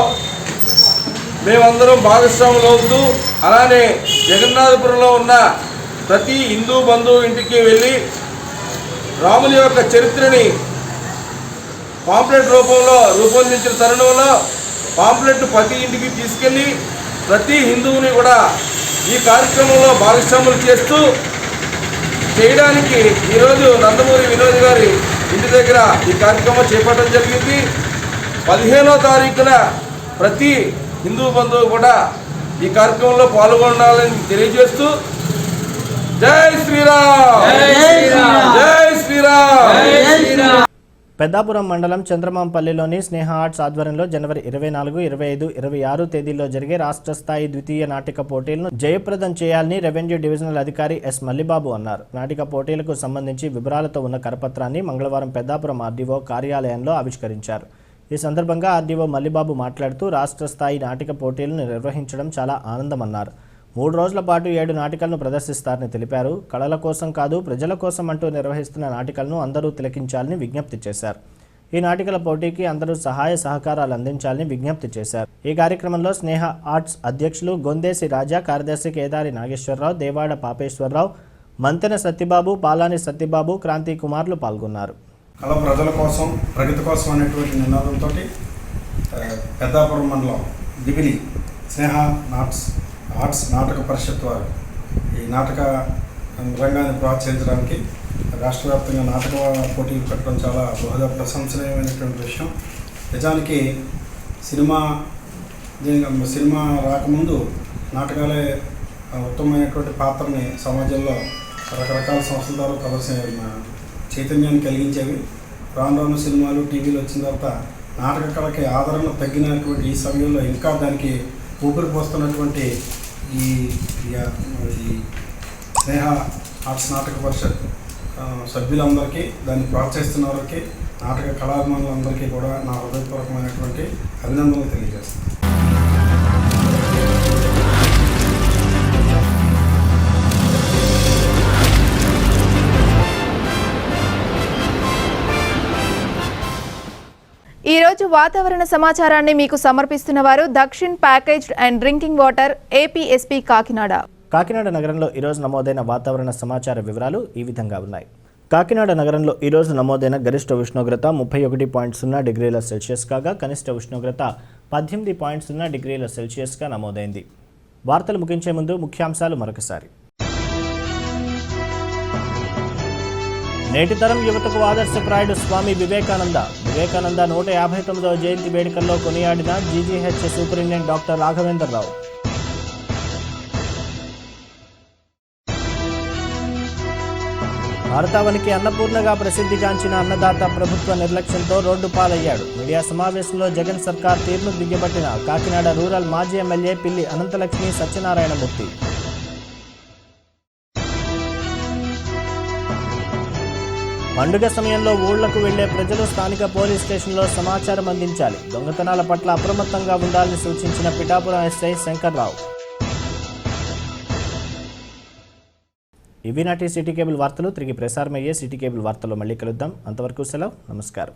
మేమందరం భాగస్వాములు అవుతూ, అలానే జగన్నాథపురంలో ఉన్న ప్రతి హిందూ బంధువు ఇంటికి వెళ్ళి రాముని యొక్క చరిత్రని పాంప్లెట్ రూపంలో రూపొందించిన తరుణంలో పాంప్లెట్ ప్రతి ఇంటికి తీసుకెళ్ళి ప్రతి హిందువుని కూడా ఈ కార్యక్రమంలో భాగస్వాములు చేయడానికి ఈరోజు నందమూరి వినోద్ గారి ఇంటి దగ్గర ఈ కార్యక్రమం చేపట్టడం జరిగింది. 15వ తారీఖున ప్రతి హిందూ బంధువు కూడా ఈ కార్యక్రమంలో పాల్గొనాలని తెలియజేస్తూ జై శ్రీరామ్, జై శ్రీరామ్. పెద్దాపురం మండలం చంద్రమాంపల్లిలోని స్నేహ ఆర్ట్స్ ఆధ్వర్యంలో జనవరి 24, 25, 26 తేదీల్లో జరిగే రాష్ట్ర స్థాయి ద్వితీయ నాటిక పోటీలను జయప్రదం చేయాలని రెవెన్యూ డివిజనల్ అధికారి ఎస్ మల్లిబాబు అన్నారు. నాటిక పోటీలకు సంబంధించి వివరాలతో ఉన్న కరపత్రాన్ని మంగళవారం పెద్దాపురం ఆర్డీఓ కార్యాలయంలో ఆవిష్కరించారు. ఈ సందర్భంగా ఆర్డీఓ మల్లిబాబు మాట్లాడుతూ రాష్ట్ర స్థాయి నాటిక పోటీలను నిర్వహించడం చాలా ఆనందమన్నారు. 3 రోజుల పాటు 7 నాటికలను ప్రదర్శిస్తారని తెలిపారు. కళల కోసం కాదు, ప్రజల కోసం అంటూ నిర్వహిస్తున్న నాటికలను అందరూ తిలకించాలని విజ్ఞప్తి చేశారు. ఈ నాటికల పోటీకి అందరూ సహాయ సహకారాలు అందించాలని విజ్ఞప్తి చేశారు. ఈ కార్యక్రమంలో స్నేహ ఆర్ట్స్ అధ్యక్షులు గొందేసి రాజా, కార్యదర్శి కేదారి నాగేశ్వరరావు, దేవాడ పాపేశ్వరరావు, మంతెన సత్యబాబు, పాలాని సత్యబాబు, క్రాంతి కుమార్లు పాల్గొన్నారు. కళ ప్రజల కోసం, ప్రగతి కోసం అనేటువంటి నినాదంతో పెద్దాపురం మండలం దిబిలి స్నేహ ఆర్ట్స్ నాటక పరిషత్ వారు ఈ నాటక రంగాన్ని ప్రోత్సహించడానికి రాష్ట్ర వ్యాప్తంగా నాటక పోటీలు పెట్టడం చాలా బహుళ ప్రశంసనీయమైనటువంటి విషయం. నిజానికి సినిమా రాకముందు నాటకాలే ఉత్తమమైనటువంటి పాత్రని సమాజంలో రకరకాల సంస్థల ద్వారా చైతన్యాన్ని కలిగించేవి. రాను సినిమాలు, టీవీలు వచ్చిన తర్వాత నాటక కళకి ఆదరణ తగ్గినటువంటి ఈ సమయంలో ఇంకా దానికి ఊపిరి పోస్తున్నటువంటి ఈ స్నేహ ఆర్ట్స్ నాటక పరిషత్ సభ్యులందరికీ, దాన్ని ప్రోత్సహిస్తున్న వారికి, నాటక కళాభిమానులందరికీ కూడా నా హృదయపూర్వకమైనటువంటి అభినందనలు తెలియజేస్తున్నాను. ఈ రోజు వాతావరణ సమాచారాన్ని మీకు సమర్పిస్తున్న వారు Dakshin packaged and drinking water APSP Kakinada. Kakinada నగరంలో ఈరోజు నమోదైన వాతావరణ సమాచార వివరాలు ఈ విధంగా ఉన్నాయి. కాకినాడ నగరంలో ఈరోజు నమోదైన గరిష్ట ఉష్ణోగ్రత 31.0 డిగ్రీల సెల్సియస్ కాగా కనిష్ట ఉష్ణోగ్రత 18.0 డిగ్రీల సెల్సియస్గా నమోదైంది. వార్తలు ముగించే ముందు ముఖ్యాంశాలు మరొకసారి. నేటి తరం యువతకు ఆదర్శప్రాయుడు స్వామి వివేకానంద 159వ జయంతి వేడుకల్లో కొనియాడిన జీజీహెచ్ సూపరింటెండెంట్ డాక్టర్ రాఘవేందర్ రావు. భారతావనికి అన్నపూర్ణగా ప్రసిద్ధిగాంచిన అన్నదాత ప్రభుత్వ నిర్లక్ష్యంతో రోడ్డు పాలయ్యాడు. మీడియా సమావేశంలో జగన్ సర్కార్ తీరును దిగ్గబట్టిన కాకినాడ రూరల్ మాజీ ఎమ్మెల్యే పిల్లి అనంతలక్ష్మి సత్యనారాయణమూర్తి. పండుగ సమయంలో ఊళ్లకు వెళ్లే ప్రజలు స్థానిక పోలీస్ స్టేషన్లో సమాచారం అందించాలి. దొంగతనాల పట్ల అప్రమత్తంగా ఉండాలని సూచించిన పిఠాపురం ఎస్ఐ శంకర్రావు. ఇవి నాటి సిటీ కేబుల్ వార్తలు. తిరిగి ప్రసారమయ్యే సిటీ కేబుల్ వార్తల్లో మళ్ళీ కలుద్దాం. అంతవరకు సెలవు. నమస్కారం.